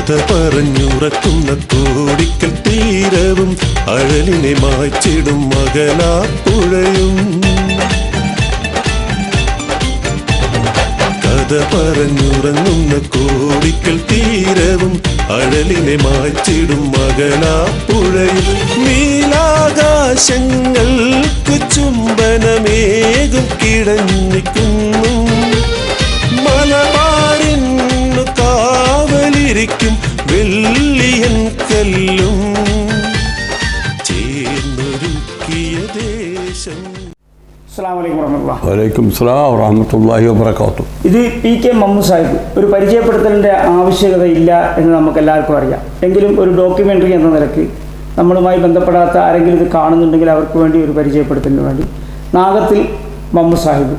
കഥ പറഞ്ഞുറക്കുന്ന കോടിക്കൽ തീരവും അഴലിനെ മായ്ച്ചിടും മകനാപ്പുഴയും. കഥ പറഞ്ഞുറങ്ങുന്ന കോടിക്കൽ തീരവും അഴലിനെ മായ്ച്ചിടും മകനാപ്പുഴയും. നീലാകാശങ്ങൾക്ക് ചുംബനമേകും കിടന്നിക്കുന്നു മലബാറിന്നു കാവലിരിക്കും വെള്ളിയൻ കല്ലും ചേർന്നൊരുക്കിയ ദേശം. വലൈക്കും സലാം വറഹ്മത്തുള്ളാഹി വബറകാതുഹു. ഇത് പി.കെ. മമ്മു സാഹിബ്. ഒരു പരിചയപ്പെടുത്തലിൻ്റെ ആവശ്യകതയില്ല എന്ന് നമുക്ക് എല്ലാവർക്കും അറിയാം. എങ്കിലും ഒരു ഡോക്യുമെൻ്ററി എന്ന നിലയ്ക്ക് നമ്മളുമായി ബന്ധപ്പെടാത്ത ആരെങ്കിലും ഇത് കാണുന്നുണ്ടെങ്കിൽ അവർക്ക് വേണ്ടി ഒരു പരിചയപ്പെടുത്തലിന് വേണ്ടി നാഗത്തിൽ മമ്മു സാഹിബ്.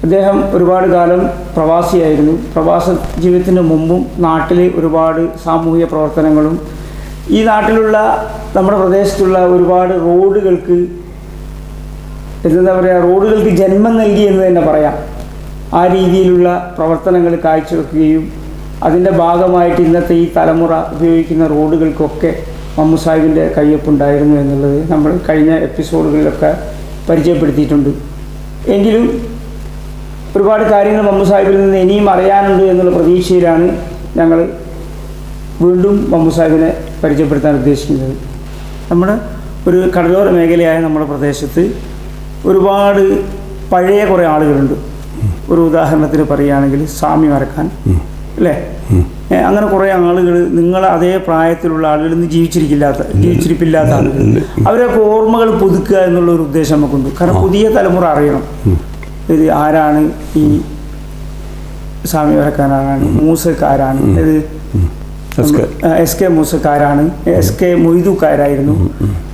അദ്ദേഹം ഒരുപാട് കാലം പ്രവാസിയായിരുന്നു. പ്രവാസ ജീവിതത്തിന് മുമ്പും നാട്ടിൽ ഒരുപാട് സാമൂഹിക പ്രവർത്തനങ്ങളും ഈ നാട്ടിലുള്ള നമ്മുടെ പ്രദേശത്തുള്ള ഒരുപാട് റോഡുകൾക്ക് റോഡുകൾക്ക് ജന്മം നൽകി എന്ന് തന്നെ പറയാം. ആ രീതിയിലുള്ള പ്രവർത്തനങ്ങൾ കാഴ്ചവെക്കുകയും അതിൻ്റെ ഭാഗമായിട്ട് ഇന്നത്തെ ഈ തലമുറ ഉപയോഗിക്കുന്ന റോഡുകൾക്കൊക്കെ മമ്മു സാഹിബിൻ്റെ കയ്യൊപ്പുണ്ടായിരുന്നു എന്നുള്ളത് നമ്മൾ കഴിഞ്ഞ എപ്പിസോഡുകളിലൊക്കെ പരിചയപ്പെടുത്തിയിട്ടുണ്ട്. എങ്കിലും ഒരുപാട് കാര്യങ്ങൾ മമ്മു സാഹിബിൽ നിന്ന് ഇനിയും അറിയാനുണ്ട് എന്നുള്ള പ്രതീക്ഷയിലാണ് ഞങ്ങൾ വീണ്ടും മമ്മു സാഹിബിനെ പരിചയപ്പെടുത്താൻ ഉദ്ദേശിക്കുന്നത്. നമ്മുടെ ഒരു കടലോര മേഖലയായ നമ്മുടെ പ്രദേശത്ത് ഒരുപാട് പഴയ കുറേ ആളുകളുണ്ട്. ഒരു ഉദാഹരണത്തിന് പറയുകയാണെങ്കിൽ സ്വാമി മരക്കാൻ അല്ലേ, അങ്ങനെ കുറേ ആളുകൾ നിങ്ങൾ അതേ പ്രായത്തിലുള്ള ആളുകൾ ഇന്ന് ജീവിച്ചിരിപ്പില്ലാത്ത ആളുകൾ, അവരൊക്കെ ഓർമ്മകൾ പുതുക്കുക എന്നുള്ള ഒരു ഉദ്ദേശം നമുക്കുണ്ട്. കാരണം പുതിയ തലമുറ അറിയണം ഇത് ആരാണ്, ഈ സ്വാമി മരക്കാനാണ്, മൂസക്കാരാണ്, ഇത് എസ്.കെ. മൂസക്കാരാണ്, എസ്.കെ. മൊയ്തുക്കാരായിരുന്നു,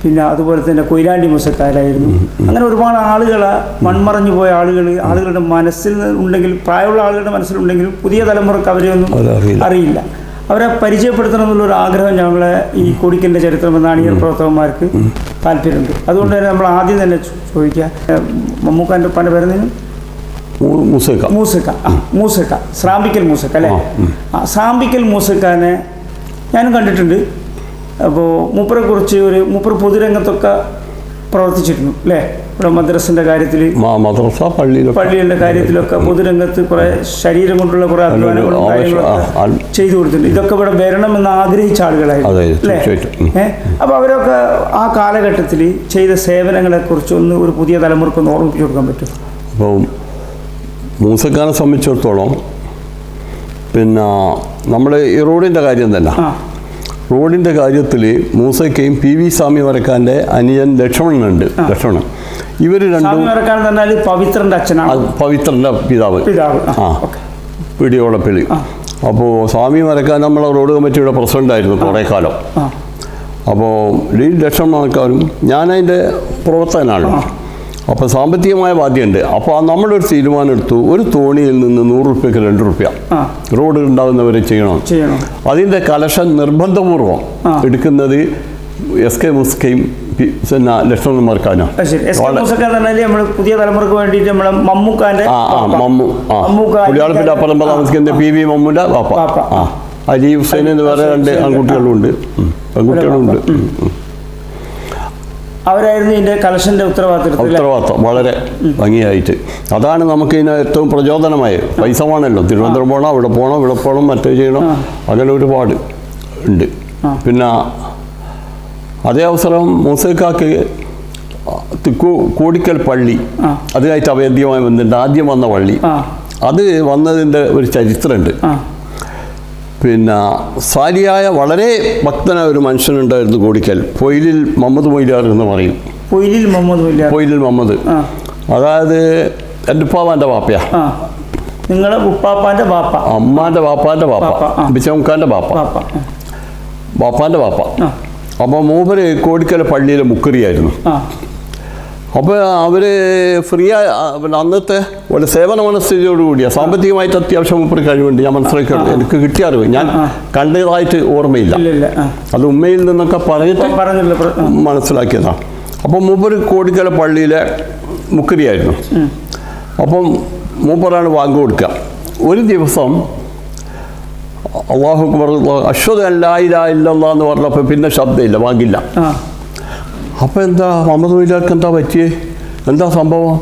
പിന്നെ അതുപോലെ തന്നെ കൊയിലാണ്ടി മൂസക്കാരായിരുന്നു. അങ്ങനെ ഒരുപാട് ആളുകൾ, മൺമറഞ്ഞു പോയ ആളുകളുടെ മനസ്സിൽ ഉണ്ടെങ്കിൽ, പ്രായമുള്ള ആളുകളുടെ മനസ്സിലുണ്ടെങ്കിലും പുതിയ തലമുറക്ക് അവരെയൊന്നും അറിയില്ല. അവരെ പരിചയപ്പെടുത്തണം എന്നുള്ളൊരു ആഗ്രഹം ഞങ്ങളെ ഈ കോടിക്കലിൻ്റെ ചരിത്രം എന്ന അണിയർ പ്രവർത്തകന്മാർക്ക് താല്പര്യമുണ്ട്. അതുകൊണ്ട് തന്നെ നമ്മൾ ആദ്യം തന്നെ ചോദിക്കുക, മമ്മൂക്കാൻ്റെ പല പേരുന്നതിനും മൂസക്ക സ്രാമ്പിക്കൽ മൂസക്ക അല്ലേ? സ്രാമ്പിക്കൽ മൂസക്കാനെ ഞാനും കണ്ടിട്ടുണ്ട്. അപ്പോൾ മൂപ്പരെക്കുറിച്ച് മൂപ്പർ പൊതുരംഗത്തൊക്കെ പ്രവർത്തിച്ചിരുന്നു അല്ലേ? ഇവിടെ മദ്രസിൻ്റെ കാര്യത്തിൽ, പള്ളികളുടെ കാര്യത്തിലൊക്കെ പൊതുരംഗത്ത് കുറേ ശരീരം കൊണ്ടുള്ള കുറേ അധ്വാനങ്ങളും കാര്യങ്ങളൊക്കെ ചെയ്തു കൊടുത്തിട്ടുണ്ട്. ഇതൊക്കെ ഇവിടെ വരണമെന്ന് ആഗ്രഹിച്ച ആളുകളായിരുന്നു അല്ലേ? അപ്പോൾ അവരൊക്കെ ആ കാലഘട്ടത്തിൽ ചെയ്ത സേവനങ്ങളെക്കുറിച്ച് ഒരു പുതിയ തലമുറക്കൊന്ന് ഓർമ്മിപ്പിച്ചു കൊടുക്കാൻ പറ്റും? അപ്പോൾ മൂസക്കാനെ സംബന്ധിച്ചിടത്തോളം പിന്നെ നമ്മൾ ഈ റോഡിൻ്റെ കാര്യം തന്നെ, റോഡിൻ്റെ കാര്യത്തിൽ മൂസക്കയും പി.വി. സ്വാമി മരക്കാൻ്റെ അനിയൻ ലക്ഷ്മണനുണ്ട്. ലക്ഷ്മണൻ, ഇവർ രണ്ടും പവിത്രൻ്റെ അച്ഛനാണ്, പവിത്രൻ്റെ പിതാവ്. പിടിയോളപ്പിള്ളി. അപ്പോൾ സ്വാമി മരക്കാൻ നമ്മളെ റോഡ് കമ്മിറ്റിയുടെ പ്രസിഡൻ്റായിരുന്നു കുറേ കാലം. അപ്പോൾ ഈ ലക്ഷ്മണക്കാരും ഞാനതിൻ്റെ പ്രവർത്തകനാണ്. അപ്പോൾ സാമ്പത്തികമായ ബാധ്യതയുണ്ട്. അപ്പോൾ നമ്മളൊരു തീരുമാനം എടുത്തു, ഒരു തോണിയിൽ നിന്ന് 100 രൂപയ്ക്ക് 2 രൂപ റോഡ് ഉണ്ടാകുന്നവരെ ചെയ്യണം. അതിൻ്റെ കലക്ഷൻ നിർബന്ധപൂർവം എടുക്കുന്നത് എസ്.കെ. മൂസക്കയും പിന്നെ ലക്ഷ്മണന്മാർക്കാണ്. പുതിയ തലമുറക്ക് വേണ്ടിയിട്ട് പുലിയാളപ്പിൻ്റെ അപ്പുറം താമസിക്കുന്ന പി.വി. മമ്മുൻ്റെ പാപ്പ, അലി ഹുസൈൻ എന്ന് പറയുന്ന 2 ആൺകുട്ടികളുണ്ട്, പെൺകുട്ടികളുണ്ട്. അവരായിരുന്നു ഇതിൻ്റെ കലക്ഷൻ്റെ ഉത്തരവാദിത്വം വളരെ ഭംഗിയായിട്ട്. അതാണ് നമുക്ക് ഇതിന് ഏറ്റവും പ്രചോദനമായി. പൈസ വേണമല്ലോ, തിരുവനന്തപുരം പോകണം, അവിടെ പോകണം, ഇവിടെ പോകണം, മറ്റേ ചെയ്യണം, അങ്ങനെ ഒരുപാട് ഉണ്ട്. പിന്നെ അതേ അവസരം മൂസക്കാക്ക് കോടിക്കൽ പള്ളി അതുമായിട്ട് അഭേദ്യമായി വന്നിട്ടുണ്ട്. ആദ്യം വന്ന പള്ളി, അത് വന്നതിൻ്റെ ഒരു ചരിത്രമുണ്ട്. പിന്നെ സാലിയായ വളരെ ഭക്തനായ ഒരു മനുഷ്യനുണ്ടായിരുന്നു കോടിക്കൽ, പൊയിലിൽ മുഹമ്മദ് മൊയ്ലാർ എന്ന് പറയും. പൊയിലിൽ മുഹമ്മദ്, അതായത് എൻ്റെ ഉപ്പാപ്പാൻ്റെ വാപ്പയാ, നിങ്ങളുടെ ഉപ്പാപ്പാൻ്റെ വാപ്പ, അമ്മാൻ്റെ വാപ്പാൻ്റെ വാപ്പ, ബിച്ചമുക്കാൻ്റെ വാപ്പാൻ്റെ വാപ്പ. അപ്പോൾ മൂപ്പര് കോടിക്കൽ പള്ളിയിലെ മുക്കറിയായിരുന്നു. അപ്പോൾ അവർ ഫ്രീ പിന്നെ അന്നത്തെ ഒരു സേവന മനസ്ഥിതിയോടുകൂടിയ സാമ്പത്തികമായിട്ട് അത്യാവശ്യം മൂപ്പര് കഴിവുണ്ട്. ഞാൻ മനസ്സിലാക്കി, എനിക്ക് കിട്ടിയ അറിവ് ഞാൻ കണ്ടതായിട്ട് ഓർമ്മയില്ല, അത് ഉമ്മയിൽ നിന്നൊക്കെ പറഞ്ഞിട്ട് മനസ്സിലാക്കിയതാണ്. അപ്പം മൂപ്പര് കോടിക്കല പള്ളിയിലെ മുക്കരിയായിരുന്നു. അപ്പം മൂപ്പറാണ് വാങ്ങി കൊടുക്കുക. ഒരു ദിവസം അല്ലാഹു അക്ബർ അഷ്ഹദു അൻ ലാ ഇലാഹ ഇല്ലല്ലാഹ് എന്ന് പറഞ്ഞപ്പോൾ പിന്നെ ശബ്ദമില്ല, വാങ്ങില്ല. അപ്പോൾ എന്താ മുഹമ്മദ് മൊയ്ലാർക്ക് എന്താ പറ്റിയേ, എന്താ സംഭവം?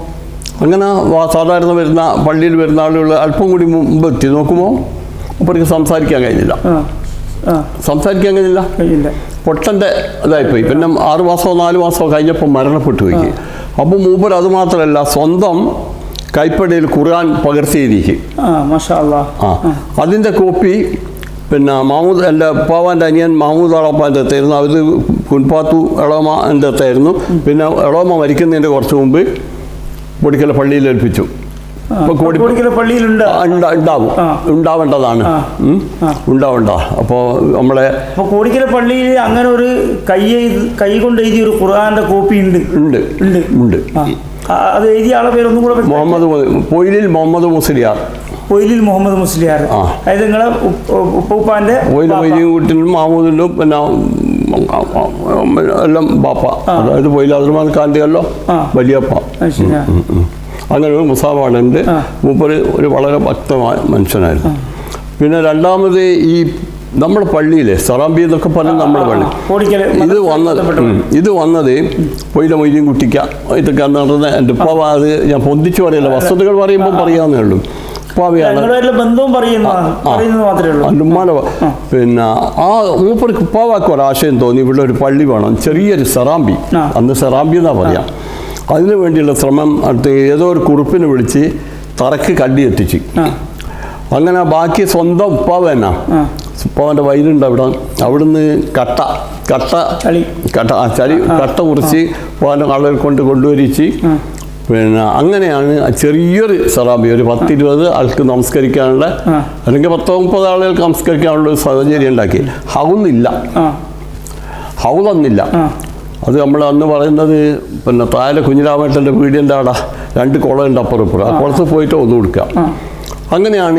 അങ്ങനെ സാധാരണ വരുന്ന പള്ളിയിൽ വരുന്ന ആളുകൾ അല്പം കൂടി മുമ്പ് എത്തി നോക്കുമ്പോൾ അവർക്ക് സംസാരിക്കാൻ കഴിഞ്ഞില്ല. പൊട്ടൻ്റെ ഇതായിപ്പോയി. പിന്നെ 6 മാസമോ 4 മാസമോ കഴിഞ്ഞപ്പോൾ മരണപ്പെട്ടു പോയി. അപ്പോൾ മൂപ്പർ അത് മാത്രമല്ല സ്വന്തം കൈപ്പടയിൽ ഖുർആൻ പകർത്തിയിരിക്കും. അതിൻ്റെ കോപ്പി പിന്നെ മഹമ്മൂദ് എൻ്റെ ഉപ്പാവാൻ്റെ അനിയൻ മഹമ്മൂദ് അളപ്പാൻ്റെ അടുത്തായിരുന്നു. അവർ കുൻപാത്തു എളോമാൻ്റെ അടുത്തായിരുന്നു. പിന്നെ എളോമ മരിക്കുന്നതിൻ്റെ കുറച്ച് മുമ്പ് പൊടിക്കൽ പള്ളിയിൽ ഏൽപ്പിച്ചു. ഉണ്ടാവേണ്ടതാണ്, ഉണ്ടാവണ്ട. അപ്പോൾ നമ്മളെ കോടിക്കൽ പള്ളിയിൽ അങ്ങനെ ഒരു കൈ കൊണ്ട് എഴുതിയ ഒരു ഖുർആന്റെ കോപ്പി ഉണ്ട്. അത് എഴുതിയ ആളെ പേരൊന്നും കൂടെ പൊയിലിൽ മുഹമ്മദ് മുസ്ലിയാർ. അതായത് നിങ്ങളെ ഉപ്പൂപ്പാന്റെ മൊയ്തീൻകുട്ടിനും മാമൂദിനും പിന്നെ എല്ലാം ബാപ്പ, അതായത് പൊയിൽ അബ്ദുറഹ്മാൻ ഖാന്റെയല്ലോ വലിയപ്പ. അങ്ങനെ ഒരു മുസാഫാണുണ്ട്. മൂപ്പര് ഒരു വളരെ ഭക്തമായ മനുഷ്യനായിരുന്നു. പിന്നെ രണ്ടാമത് ഈ നമ്മുടെ പള്ളിയിലെ സറാമ്പി എന്നൊക്കെ പറഞ്ഞ് നമ്മുടെ പള്ളി ഇത് വന്നത് പൊയില മൊയ്തീൻ കുട്ടിക്ക ഇതൊക്കെ നടന്ന എൻ്റെ ഉപ്പാവ. അത് ഞാൻ പൊന്തിച്ചു പറയില്ല, വസ്തുതകൾ പറയുമ്പോൾ പറയാവുന്നേ ഉള്ളൂ. ഉപ്പാവയാണ് പിന്നെ ആ മൂപ്പർക്ക് ഉപ്പാവാക്ക് ഒരാശയം തോന്നി, ഇവിടെ ഒരു പള്ളി വേണം, ചെറിയൊരു സെറാമ്പി, അന്ന് സെറാമ്പി എന്നാ പറയാം. അതിനു വേണ്ടിയുള്ള ശ്രമം അടുത്ത് ഏതോ ഒരു കുറിപ്പിനെ വിളിച്ച് തറക്ക് കല്ല് എത്തിച്ച്. അങ്ങനെ ബാക്കി സ്വന്തം ഉപ്പാവ തന്നെ, ഉപ്പാവൻ്റെ വയലുണ്ട് അവിടെ, അവിടുന്ന് കട്ട മുറിച്ച് ഉപ്പാവൻ്റെ ആളുകൾ കൊണ്ടുവരിച്ച്. പിന്നെ അങ്ങനെയാണ് ചെറിയൊരു സെറാമ്പി, ഒരു 10-20 ആൾക്ക് നമസ്കരിക്കാനുള്ള, അല്ലെങ്കിൽ 10-30 ആളുകൾക്ക് നമസ്കരിക്കാനുള്ള ഒരു സാഹചര്യം ഉണ്ടാക്കി. ഹൗലൊന്നില്ല. അത് നമ്മൾ അന്ന് പറയുന്നത് പിന്നെ താഴെ കുഞ്ഞിരാമേട്ടൻ്റെ വീടിൻ്റെ അവിടെ 2 കുളമുണ്ട് അപ്പുറം ഇപ്പുറം. ആ കുളത്ത് പോയിട്ട് ഒന്ന് കൊടുക്കുക. അങ്ങനെയാണ്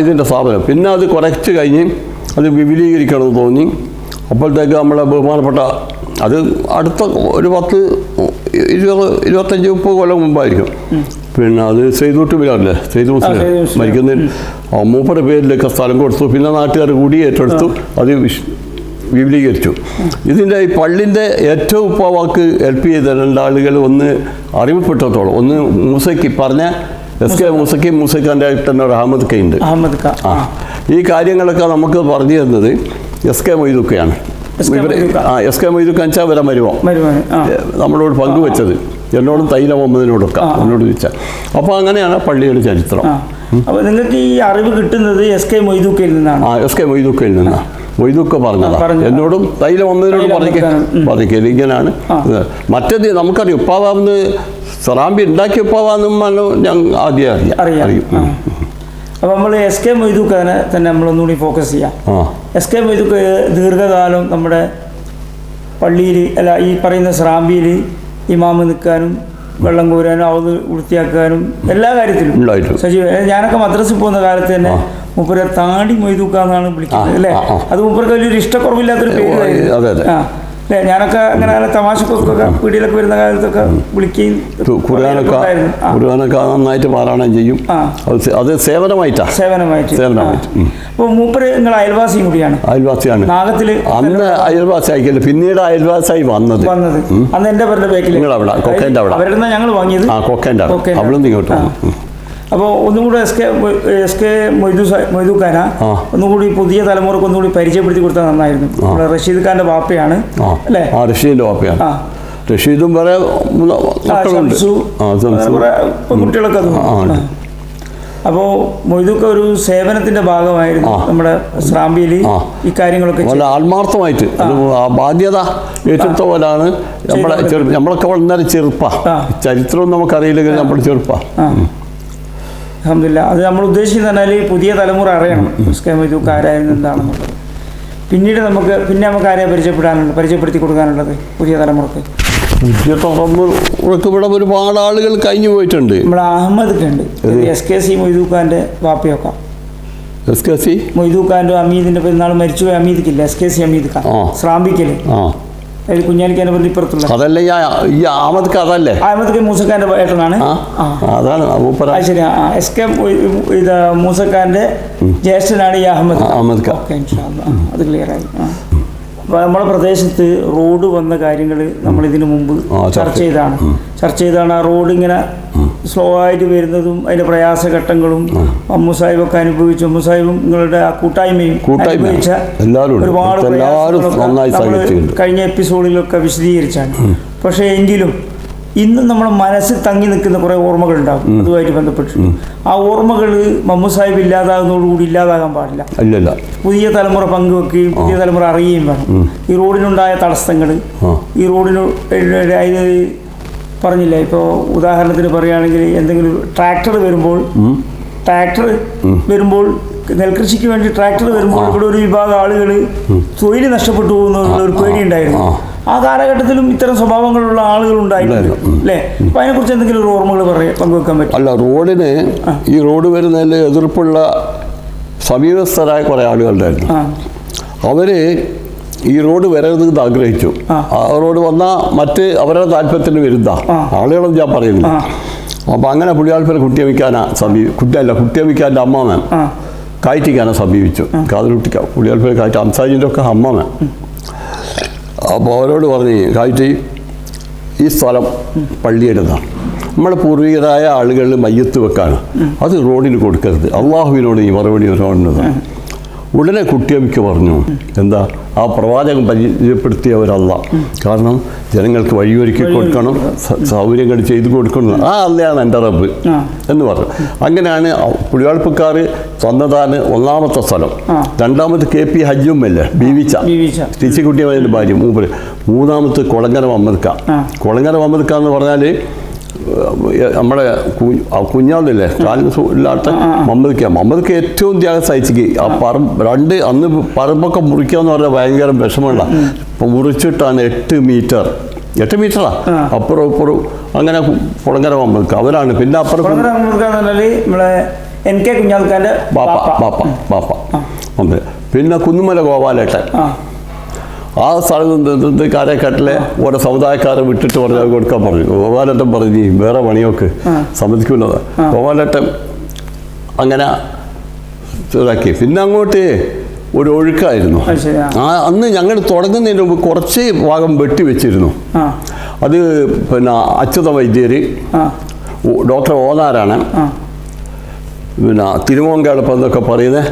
ഇതിൻ്റെ സ്ഥാപനം. പിന്നെ അത് കുറച്ച് കഴിഞ്ഞ് അത് വിപുലീകരിക്കണമെന്ന് തോന്നി. അപ്പോഴത്തേക്ക് നമ്മളെ ബഹുമാനപ്പെട്ട, അത് അടുത്ത ഒരു 10-20-25-30 കൊല്ലം മുമ്പായിരിക്കും. പിന്നെ അത് സെയ്ദൂട്ട് ബിലാറില്ലേ, സെയ്ദ് മുസ്ലിം മരിക്കുന്നതിൽ മൂപ്പരുടെ പേരിലൊക്കെ സ്ഥലം കൊടുത്തു. പിന്നെ നാട്ടുകാർ കൂടി ഏറ്റെടുത്തു, അത് വിപുലീകരിച്ചു. ഇതിൻ്റെ ഈ പള്ളിൻ്റെ ഏറ്റവും ഉപ്പാവാക്ക് ഹെൽപ്പ് ചെയ്ത 2 ആളുകൾ ഒന്ന് അറിയപ്പെട്ടത്തോളം, ഒന്ന് മൂസയ്ക്ക് പറഞ്ഞ SK മൂസയ്ക്കാൻ്റെ തന്നെ ഒരു അഹമ്മദ് ക ഉണ്ട്. ഈ കാര്യങ്ങളൊക്കെ നമുക്ക് പറഞ്ഞു തരുന്നത് SK മൊയ്തുക്കയാണ്. SK മൊയ്തുക്ക വെച്ചാൽ വരെ മരുമോ നമ്മളോട് പങ്കുവെച്ചത്, എന്നോടും തൈല മുഹമ്മദിനോടൊക്കെ എന്നോട് ചോദിച്ചാൽ. അപ്പോൾ അങ്ങനെയാണ് പള്ളിയുടെ ചരിത്രം. അപ്പോൾ നിങ്ങൾക്ക് ഈ അറിവ് കിട്ടുന്നത് SK മൊയ്തുക്കയിൽ നിന്നാണ്? SK മൊയ്തുക്കയിൽ നിന്നാണ്. മൊയ്തുക്ക പറഞ്ഞതാണ്, എന്നോടും തൈല മുഹമ്മദിനോട് പറഞ്ഞില്ല. ഇങ്ങനെയാണ്. മറ്റേത് നമുക്കറിയാം, ഉപ്പാവാന്ന് സെറാമ്പി ഉണ്ടാക്കിയ ഉപ്പാവാന്നും ഞാൻ ആദ്യം അറിയും. അപ്പോൾ നമ്മൾ SK മൊയ്തുക്കനെ തന്നെ നമ്മളൊന്നുകൂടി ഫോക്കസ് ചെയ്യാം. SK മൊയ്തുക്ക ദീർഘകാലം നമ്മുടെ പള്ളിയിൽ, അല്ല ഈ പറയുന്ന സെറാമ്പിയിൽ ഇമാമ് നിൽക്കാനും വെള്ളം കോരാനും അവത് വൃത്തിയാക്കാനും എല്ലാ കാര്യത്തിലും സജീവ. ഞാനൊക്കെ മദ്രസിൽ പോകുന്ന കാലത്ത് തന്നെ മൂപ്പരെ താടി മൊയ്തുക്കാന്നാണ് വിളിക്കുന്നത് അല്ലേ. അത് മൂപ്പർക്ക് വലിയൊരു ഇഷ്ടക്കുറവില്ലാത്തൊരു പേരായിരുന്നു. അല്ലേ, ഞാനൊക്കെ അങ്ങനെ തമാശക്കൊക്കെ വീട്ടിലൊക്കെ വരുന്ന കാലത്തൊക്കെ വിളിക്കുകയും നന്നായിട്ട് പാരായണം ചെയ്യും. അത് സേവനമായിട്ട്. അപ്പോൾ മൂപ്പര് നിങ്ങൾ അയൽവാസിയും കൂടിയാണ്? അയൽവാസിയാണ്. നാഗത്തില് അന്ന് അയൽവാസി ആയിക്കല്ലേ, പിന്നീട് അയൽവാസിയായി വന്നത്. അന്ന് എൻ്റെ പേരുടെ ബേക്കിൽ അവരുടെ ഞങ്ങൾ വാങ്ങിയത് അവിടെ ഇങ്ങോട്ട്. അപ്പോൾ ഒന്നും കൂടെ SK മൊയ്തുഖാന ഒന്നുകൂടി പുതിയ തലമുറക്ക് ഒന്നുകൂടി പരിചയപ്പെടുത്തി കൊടുത്താൽ നന്നായിരുന്നു. റഷീദ് ഖാന്റെ വാപ്പയാണ് അല്ലേ? റഷീദിന്റെ വാപ്പയാണ്. റഷീദും വേറെ കുട്ടികളൊക്കെ. അപ്പോൾ മൊയ്തുക്ക ഒരു സേവനത്തിന്റെ ഭാഗമായിരുന്നു നമ്മുടെ സ്രാമ്പിയിൽ ഈ കാര്യങ്ങളൊക്കെ ആത്മാർത്ഥമായിട്ട് ബാധ്യത ഏറ്റെടുത്ത പോലാണ്. നമ്മളൊക്കെ വളരെ ചെറുപ്പാ, ചരിത്രവും നമുക്കറിയില്ലെങ്കിൽ നമ്മൾ ചെറുപ്പാ. അൽഹംദുലില്ലാ. അത് നമ്മൾ ഉദ്ദേശിക്കുന്നത് പറഞ്ഞാൽ പുതിയ തലമുറ അറിയണം SK മൊയ്തുക്ക ആരായിരുന്നു എന്താണെന്നുള്ളത്. പിന്നീട് നമുക്ക് ആരെയെ പരിചയപ്പെടുത്തി കൊടുക്കാനുള്ളത് പുതിയ തലമുറക്ക്? ഇവിടെ ഒരുപാട് ആളുകൾ കഴിഞ്ഞു പോയിട്ടുണ്ട്. നമ്മുടെ അഹമ്മദ് ഉണ്ട്, SKC മൊയ്തുഖാന്റെ വാപ്പയൊക്കെ. SKC മൊയ്തുഖാന്റെ അമീദിന്റെ പെരുന്നാൾ മരിച്ചുപോയ അമീദിക്കില്ല, SKC അമീദ് ഖാൻ സ്രാമ്പിക്കല്. അതിൽ കുഞ്ഞാലിക്കാൻ്റെ പള്ളി ഇപ്പുറത്തുള്ള അതല്ലേ ഈ അഹമ്മദ് അതല്ലേ അഹമ്മദ് മൂസക്കാൻ്റെ ഏട്ടനാണ്. അതാണ് ശരി. SK ഇത് മൂസക്കാൻ്റെ ജ്യേഷ്ഠനാണ് ഈ അഹമ്മദ്. ഓക്കെ, അത് ക്ലിയറായി. അപ്പോൾ നമ്മുടെ പ്രദേശത്ത് റോഡ് വന്ന കാര്യങ്ങൾ നമ്മൾ ഇതിനു മുമ്പ് ചർച്ച ചെയ്താണ്. ആ റോഡ് ഇങ്ങനെ സ്ലോ ആയിട്ട് വരുന്നതും അതിൻ്റെ പ്രയാസഘട്ടങ്ങളും അമ്മു സാഹിബൊക്കെ അനുഭവിച്ചു. അമ്മു സാഹിബും നിങ്ങളുടെ ആ കൂട്ടായ്മയും അനുഭവിച്ച ഒരുപാട് പ്രയാസങ്ങളൊക്കെ കഴിഞ്ഞ എപ്പിസോഡിലൊക്കെ വിശദീകരിച്ചാണ്. പക്ഷേ എങ്കിലും ഇന്നും നമ്മുടെ മനസ്സിൽ തങ്ങി നിൽക്കുന്ന കുറേ ഓർമ്മകളുണ്ടാകും അതുമായിട്ട് ബന്ധപ്പെട്ട്. ആ ഓർമ്മകൾ മമ്മു സാഹിബ് ഇല്ലാതാകുന്നതോടുകൂടി ഇല്ലാതാകാൻ പാടില്ല. പുതിയ തലമുറ പങ്കുവെക്കുകയും പുതിയ തലമുറ അറിയുകയും വേണം. ഈ റോഡിനുണ്ടായ തടസ്സങ്ങൾ, ഈ റോഡിന് പറഞ്ഞില്ല, ഇപ്പോൾ ഉദാഹരണത്തിന് പറയുകയാണെങ്കിൽ എന്തെങ്കിലും ട്രാക്ടർ വരുമ്പോൾ നെൽകൃഷിക്ക് വേണ്ടി ട്രാക്ടർ വരുമ്പോൾ ഇവിടെ ഒരു വിഭാഗം ആളുകൾ തൊഴിൽ നഷ്ടപ്പെട്ടു പോകുന്നുള്ള ഒരു പേടിയുണ്ടായിരുന്നു. ആ കാലഘട്ടത്തിലും ഇത്തരം സ്വഭാവങ്ങളുള്ള ആളുകൾ ഉണ്ടായിരുന്നു അല്ലേ? അപ്പം അതിനെക്കുറിച്ച് എന്തെങ്കിലും ഒരു ഓർമ്മകൾ പങ്കുവെക്കാൻ പറ്റും? അല്ല, റോഡിന് ഈ റോഡ് വരുന്നതിൽ എതിർപ്പുള്ള സമീപസ്ഥരായ കുറേ ആളുകളുണ്ടായിരുന്നു. അവർ ഈ റോഡ് വരരുതെന്ന് ആഗ്രഹിച്ചു. ആ റോഡ് വന്നാൽ മറ്റ് അവരുടെ താല്പര്യത്തിന് വരുന്ന ആളുകളും ഞാൻ പറയുന്നു. അപ്പോൾ അങ്ങനെ പുള്ളിയാൾപ്പരെ കുട്ടിയമിക്കാൻ്റെ അമ്മാമൻ കയറ്റിക്കാനെ സമീപിച്ചു. കാതിലുട്ടിക്ക പുള്ളിയാൾപ്പരെ കയറ്റി അംസാജിൻ്റെ ഒക്കെ അമ്മാമൻ. അപ്പോൾ അവരോട് പറഞ്ഞ് കയറ്റി ഈ സ്ഥലം പള്ളിയുടേതാണ്, നമ്മുടെ പൂർവികരായ ആളുകൾ മയ്യത്ത് വെക്കാണ്, അത് റോഡിന് കൊടുക്കരുത്, അള്ളാഹുവിനോട് ഈ മറുപടി പറയുന്നതാണ്. ഉടനെ കുട്ടിയമ്മയ്ക്ക് പറഞ്ഞു, എന്താ ആ പ്രവാചകൻ പരിചയപ്പെടുത്തിയവരല്ല, കാരണം ജനങ്ങൾക്ക് വഴിയൊരുക്കി കൊടുക്കണം, സൗകര്യങ്ങൾ ചെയ്തു കൊടുക്കണം, ആ അല്ലയാണ് എൻ്റെ റബ്ബ് എന്ന് പറഞ്ഞു. അങ്ങനെയാണ് പുളിയാൾപ്പക്കാർ തന്നതാണ് ഒന്നാമത്തെ സ്ഥലം. രണ്ടാമത് KP ഹജ്ജുമ്മല്ലേ ബീവിച്ച ടീച്ചിക്കുട്ടിയമ്മൻ്റെ ഭാര്യ മൂപ്പര്. മൂന്നാമത് കൊളങ്ങര മമ്മദ്ക്ക എന്ന് പറഞ്ഞാൽ നമ്മുടെ കുഞ്ഞാളില്ലേ കാലിന് ഇല്ലാത്ത മമ്മദ്ക്ക് ഏറ്റവും ത്യാഗം സഹിച്ചിക്ക്. ആ അന്ന് പറമ്പൊക്കെ മുറിക്കാന്ന് പറഞ്ഞാൽ ഭയങ്കര വിഷമമുള്ള. ഇപ്പം മുറിച്ചിട്ടാണ് 8 മീറ്ററാ അപ്പുറം ഇപ്പുറം. അങ്ങനെ കുളങ്ങര മമ്മദ്ക്ക് അവരാണ്. പിന്നെ അപ്പുറം ബാപ്പ. പിന്നെ കുന്നുമല ഗോപാലേട്ടൻ. ആ സ്ഥലത്ത് കാരക്കാട്ടിലെ ഓരോ സമുദായക്കാരെ വിട്ടിട്ട് പറഞ്ഞാൽ കൊടുക്കാൻ പറഞ്ഞു. ഗോപാലേട്ടൻ പറഞ്ഞു വേറെ പണിയൊക്കെ സമ്മതിക്കുന്നത്. ഗോപാലേട്ടൻ അങ്ങനെ ഇതാക്കി. പിന്നെ അങ്ങോട്ട് ഒരു ഒഴുക്കായിരുന്നു. അന്ന് ഞങ്ങൾ തുടങ്ങുന്നതിന് മുമ്പ് കുറച്ച് ഭാഗം വെട്ടി വെച്ചിരുന്നു. അത് പിന്നെ അച്യുത വൈദ്യർ, ഡോക്ടർ ഓനാരാണ്, പിന്നെ തിരുമോങ്കേളപ്പം എന്നൊക്കെ പറയുന്നത്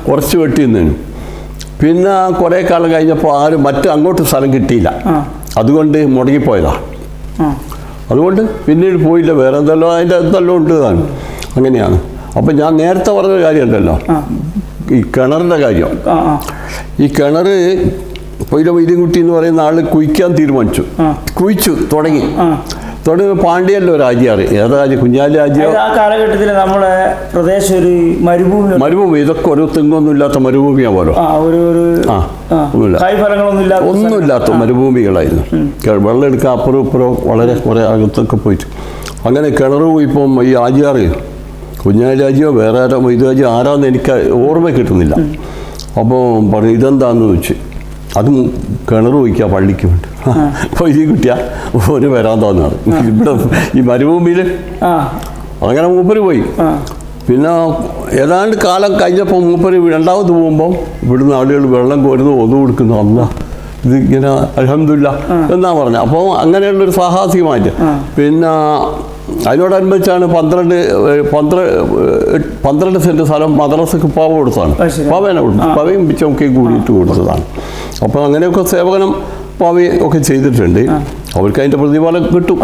കുറച്ച് വെട്ടി നിന്നു. പിന്നെ കുറേ കാലം കഴിഞ്ഞപ്പോൾ ആരും അങ്ങോട്ട് സ്ഥലം കിട്ടിയില്ല. അതുകൊണ്ട് മുടങ്ങിപ്പോയതാണ്. അതുകൊണ്ട് പിന്നീട് പോയില്ല. വേറെ എന്തെല്ലാം ഉണ്ട് താൻ. അങ്ങനെയാണ്. അപ്പം ഞാൻ നേരത്തെ പറഞ്ഞ കാര്യം ഉണ്ടല്ലോ, ഈ കിണറിൻ്റെ കാര്യം. ഈ കിണർ പൊയില വൈദ്യൻകുട്ടി എന്ന് പറയുന്ന ആൾ കുഴിക്കാൻ തീരുമാനിച്ചു. കുഴിച്ചു തുടങ്ങി പാണ്ഡ്യല്ലോ രാജ്യാറ്. ഏതാ രാജ്യം? കുഞ്ഞാലി രാജ്യം. ആ കാലഘട്ടത്തിൽ നമ്മുടെ പ്രദേശം ഒരു മരുഭൂമി. ഇതൊക്കെ ഒരു തെങ്ങൊന്നും ഇല്ലാത്ത മരുഭൂമിയാ പോലോ. ഒന്നുമില്ലാത്ത മരുഭൂമികളായിരുന്നു. വെള്ളം എടുക്കാൻ അപ്പുറം ഇപ്പുറം വളരെ കുറേ അകത്തൊക്കെ പോയിട്ട്. അങ്ങനെ കിണർ പോയിപ്പം ഈ ആജിയാറ് കുഞ്ഞാലി രാജ്യമോ വേറെ ആരോ ഇത് രാജ്യം ആരാന്ന് എനിക്ക് ഓർമ്മ കിട്ടുന്നില്ല. അപ്പോൾ പറഞ്ഞു ഇതെന്താന്ന് ചോദിച്ചു. അതും കിണർ പോയിക്കുക പള്ളിക്ക് വേണ്ടി. അപ്പോൾ ഇത് കിട്ടിയ ഒരു വരാൻ തോന്നാണ് ഇവിടെ ഈ മരുഭൂമിയിൽ. അങ്ങനെ മൂപ്പര് പോയി. പിന്നെ ഏതാണ്ട് കാലം കഴിഞ്ഞപ്പോൾ മൂപ്പര് രണ്ടാമത് പോകുമ്പോൾ ഇവിടുന്ന് ആളുകൾ വെള്ളം കോരുന്നു, ഒന്നു കൊടുക്കുന്നു. അല്ല ഇത് ഇങ്ങനെ അൽഹംദുലില്ലാ എന്നാ പറഞ്ഞത്. അപ്പോൾ അങ്ങനെയുള്ളൊരു സാഹസികമായിട്ട്. പിന്നെ അതിനോടനുബന്ധിച്ചാണ് 12 സെൻറ്റ് സ്ഥലം മദ്രസക്ക് പാവ കൊടുത്തതാണ്. പാവേനെ കൊടുത്തു. പവയും പിച്ചൊക്കെ കൂടിയിട്ട് കൊടുത്തതാണ്. അപ്പോൾ അങ്ങനെയൊക്കെ സേവനം പാവയും ഒക്കെ ചെയ്തിട്ടുണ്ട്. അവർക്ക് അതിൻ്റെ പ്രതിഫലം കിട്ടും,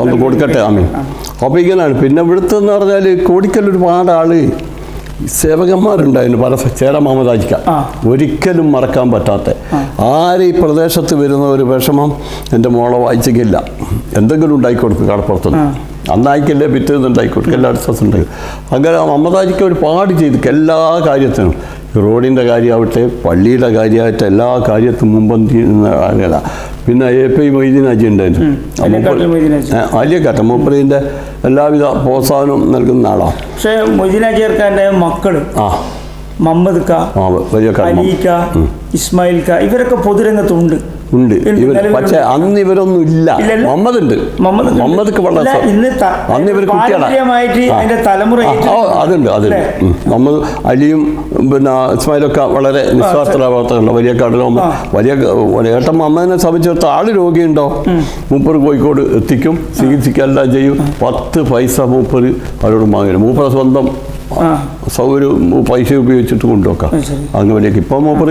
അന്ന് കൊടുക്കട്ടെ. ആമീൻ. അപ്പോൾ ഇങ്ങനെയാണ്. പിന്നെ ഇവിടുത്തെ എന്ന് പറഞ്ഞാൽ കോടിക്കൽ ഒരുപാട് ആള് സേവകന്മാരുണ്ടായിരുന്നു. പല ചേര മാമതാജിക്ക ഒരിക്കലും മറക്കാൻ പറ്റാത്ത. ആര് ഈ പ്രദേശത്ത് വരുന്ന ഒരു വിഷമം എൻ്റെ മോളെ വായിച്ചിക്കില്ല, എന്തെങ്കിലും ഉണ്ടായിക്കൊടുക്കും കടപ്പുറത്തുനിന്ന്. അന്നായിക്കല്ലേ പിറ്റേന്ന് ഉണ്ടായിക്കൊടുക്കും, എല്ലാ ദിവസം ഉണ്ടാക്കും. അങ്ങനെ മമതാജിക്ക ഒരുപാട് ചെയ്തു എല്ലാ കാര്യത്തിനും. റോഡിൻ്റെ കാര്യമാവട്ടെ, പള്ളിയുടെ കാര്യമാവട്ടെ, എല്ലാ കാര്യത്തും മുമ്പന്തി ആളുകളാണ്. പിന്നെ AP മൊയ്തീൻ ഹാജി ഉണ്ടായിരുന്നു. അലിയക്കാട്ടെ മൂപ്പറിൻ്റെ എല്ലാവിധ പ്രോത്സാഹനവും നൽകുന്ന ആളാണ്. പക്ഷേ മൊയ്തീൻ ഹാജിയുടെ മക്കൾ മുഹമ്മദ് ക, വലിയ അലി ക, ഇസ്മായിൽ ക, ഇവരൊക്കെ പൊതുരംഗത്തുണ്ട്. ഉണ്ട് പക്ഷെ അന്ന് ഇവരൊന്നും ഇല്ല. മുഹമ്മദ് ഉണ്ട്. മുഹമ്മദ് വളരെ അന്ന് ഇവർ കുട്ടികളാണ്. അതുണ്ട് മുഹമ്മദ് അലിയും പിന്നെ ഇസ്മായിലൊക്കെ വളരെ നിസ്വാർത്ഥ പ്രവർത്തകരുണ്ട്. വലിയ കടലും വലിയ ഏട്ടൻ മുഹമ്മദിനെ സംബന്ധിച്ചിടത്ത് ആള് രോഗിയുണ്ടോ മൂപ്പർ കോഴിക്കോട് എത്തിക്കും, ചികിത്സിക്കെല്ലാം ചെയ്യും. 10 പൈസ മൂപ്പർ അവരോട് വാങ്ങില്ല. മൂപ്പർ സ്വന്തം സൗകര്യം പൈസ ഉപയോഗിച്ചിട്ട് കൊണ്ടുവെക്കാം. അങ്ങ് വലിയ ഇപ്പം മൂപ്പർ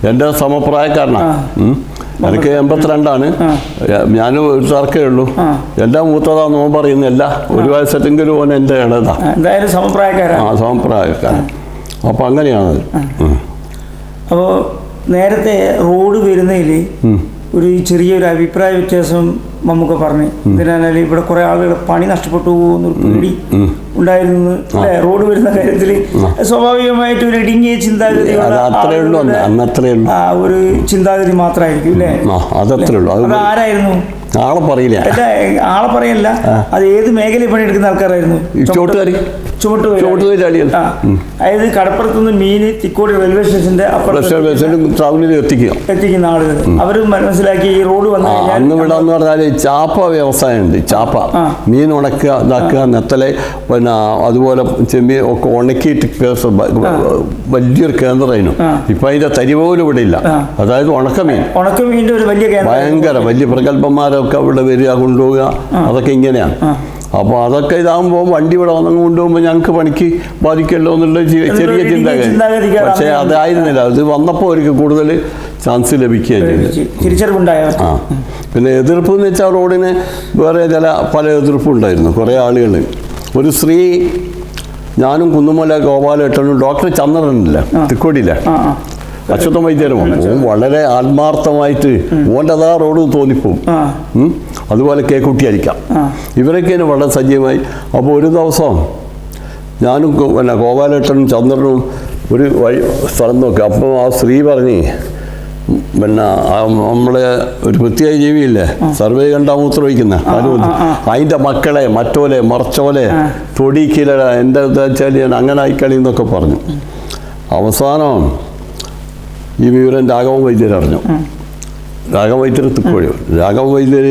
എൻ്റെ സമപ്രായക്കാരനാണ്. എനിക്ക് 82 ഞാൻ ഒരു തർക്കേ ഉള്ളൂ. എൻ്റെ മൂത്തതാന്ന് ഓൻ പറയുന്നില്ല. ഒരു വയസ്സെങ്കിലും ഓൻ എൻ്റെ ഇളതാ. സമപ്രായക്കാരൻ. അപ്പം അങ്ങനെയാണ്. അപ്പോൾ നേരത്തെ റോഡ് വരുന്നതിൽ ഒരു ചെറിയൊരു അഭിപ്രായ വ്യത്യാസം നമുക്ക് പറഞ്ഞു. എന്തിനാല് ഇവിടെ കുറെ ആളുകൾ പണി നഷ്ടപ്പെട്ടു പോകുന്നൊരു പേടി ഉണ്ടായിരുന്നു അല്ലേ? റോഡ് വരുന്ന കാര്യത്തിൽ സ്വാഭാവികമായിട്ട് ഒരു ഇടുങ്ങിയ ചിന്താഗതി ഒരു ചിന്താഗതി മാത്രമായിരിക്കും അല്ലേ? അത് ആരായിരുന്നു? ആളെ പറയില്ല. ആളെ പറയല്ല, അത് ഏത് മേഖലയിൽ പണിയെടുക്കുന്ന ആൾക്കാരായിരുന്നു? അതായത് കടപ്പുറത്തുനിന്ന് മീന് തിക്കോടി റെയിൽവേ സ്റ്റേഷന്റെ എത്തിക്കുന്ന ആളുകൾ അവർ മനസ്സിലാക്കി ഈ റോഡ് വന്നു പറഞ്ഞാൽ ചാപ്പ വ്യവസായം ഉണ്ട്. ചാപ്പ മീൻ ഉണക്കുക, ഇതാക്കുക, നെത്തലെ പിന്നെ അതുപോലെ ചെമ്മീൻ ഒക്കെ ഉണക്കിയിട്ട് വലിയൊരു കേന്ദ്രമായിരുന്നു. ഇപ്പൊ അതിന്റെ തരി പോലും ഇവിടെ ഇല്ല. അതായത് ഉണക്കമീൻ്റെ ഒരു ഭയങ്കര വലിയ പ്രഗത്ഭന്മാരൊക്കെ ഇവിടെ വരിക, കൊണ്ടുപോവുക, അതൊക്കെ ഇങ്ങനെയാണ്. അപ്പോൾ അതൊക്കെ ഇതാകുമ്പോൾ വണ്ടി ഇവിടെ വന്നു കൊണ്ടുപോകുമ്പോൾ ഞങ്ങൾക്ക് പണിക്ക് ബാധിക്കല്ലോ എന്നുള്ള ചെറിയ ചിന്താഗതി. പക്ഷേ അതായിരുന്നില്ല. അത് വന്നപ്പോൾ അവർക്ക് കൂടുതൽ ചാൻസ് ലഭിക്കുകയും ആ പിന്നെ എതിർപ്പ് എന്ന് വെച്ചാൽ റോഡിന് വേറെ പല എതിർപ്പുണ്ടായിരുന്നു. കുറേ ആളുകൾ. ഒരു സ്ത്രീ, ഞാനും കുന്നുമല ഗോപാലേട്ടനും ഡോക്ടർ ചന്ദ്രനില്ല തിക്കോടിയില്ല അച്യുതൻ വൈദ്യരും വളരെ ആത്മാർത്ഥമായിട്ട് ഓൻ്റെതാ റോഡ് തോന്നിപ്പോവും. അതുപോലെ കേക്കുട്ടിയായിരിക്കാം. ഇവരൊക്കെ വളരെ സജീവമായി. അപ്പോൾ ഒരു ദിവസം ഞാനും പിന്നെ ഗോപാലേട്ടനും ചന്ദ്രനും ഒരു സ്ഥലം നോക്കി. അപ്പോൾ ആ സ്ത്രീ പറഞ്ഞ് പിന്നെ നമ്മളെ ഒരു പ്രത്യേക ജീവിയില്ലേ സർവേ കണ്ടാ മൂത്രമൊഴിക്കുന്ന അതിൻ്റെ മക്കളെ മറ്റോലെ മറച്ചോലെ തൊടിക്കില എൻ്റെ വെച്ചാൽ ഞാൻ അങ്ങനെ ആയിക്കളി എന്നൊക്കെ പറഞ്ഞു. അവസാനം ഈ വിവരം രാഘവൻ വൈദ്യർ അറിഞ്ഞു. രാഘവൻ വൈദ്യർ തിക്കോഴി. രാഘവൻ വൈദ്യർ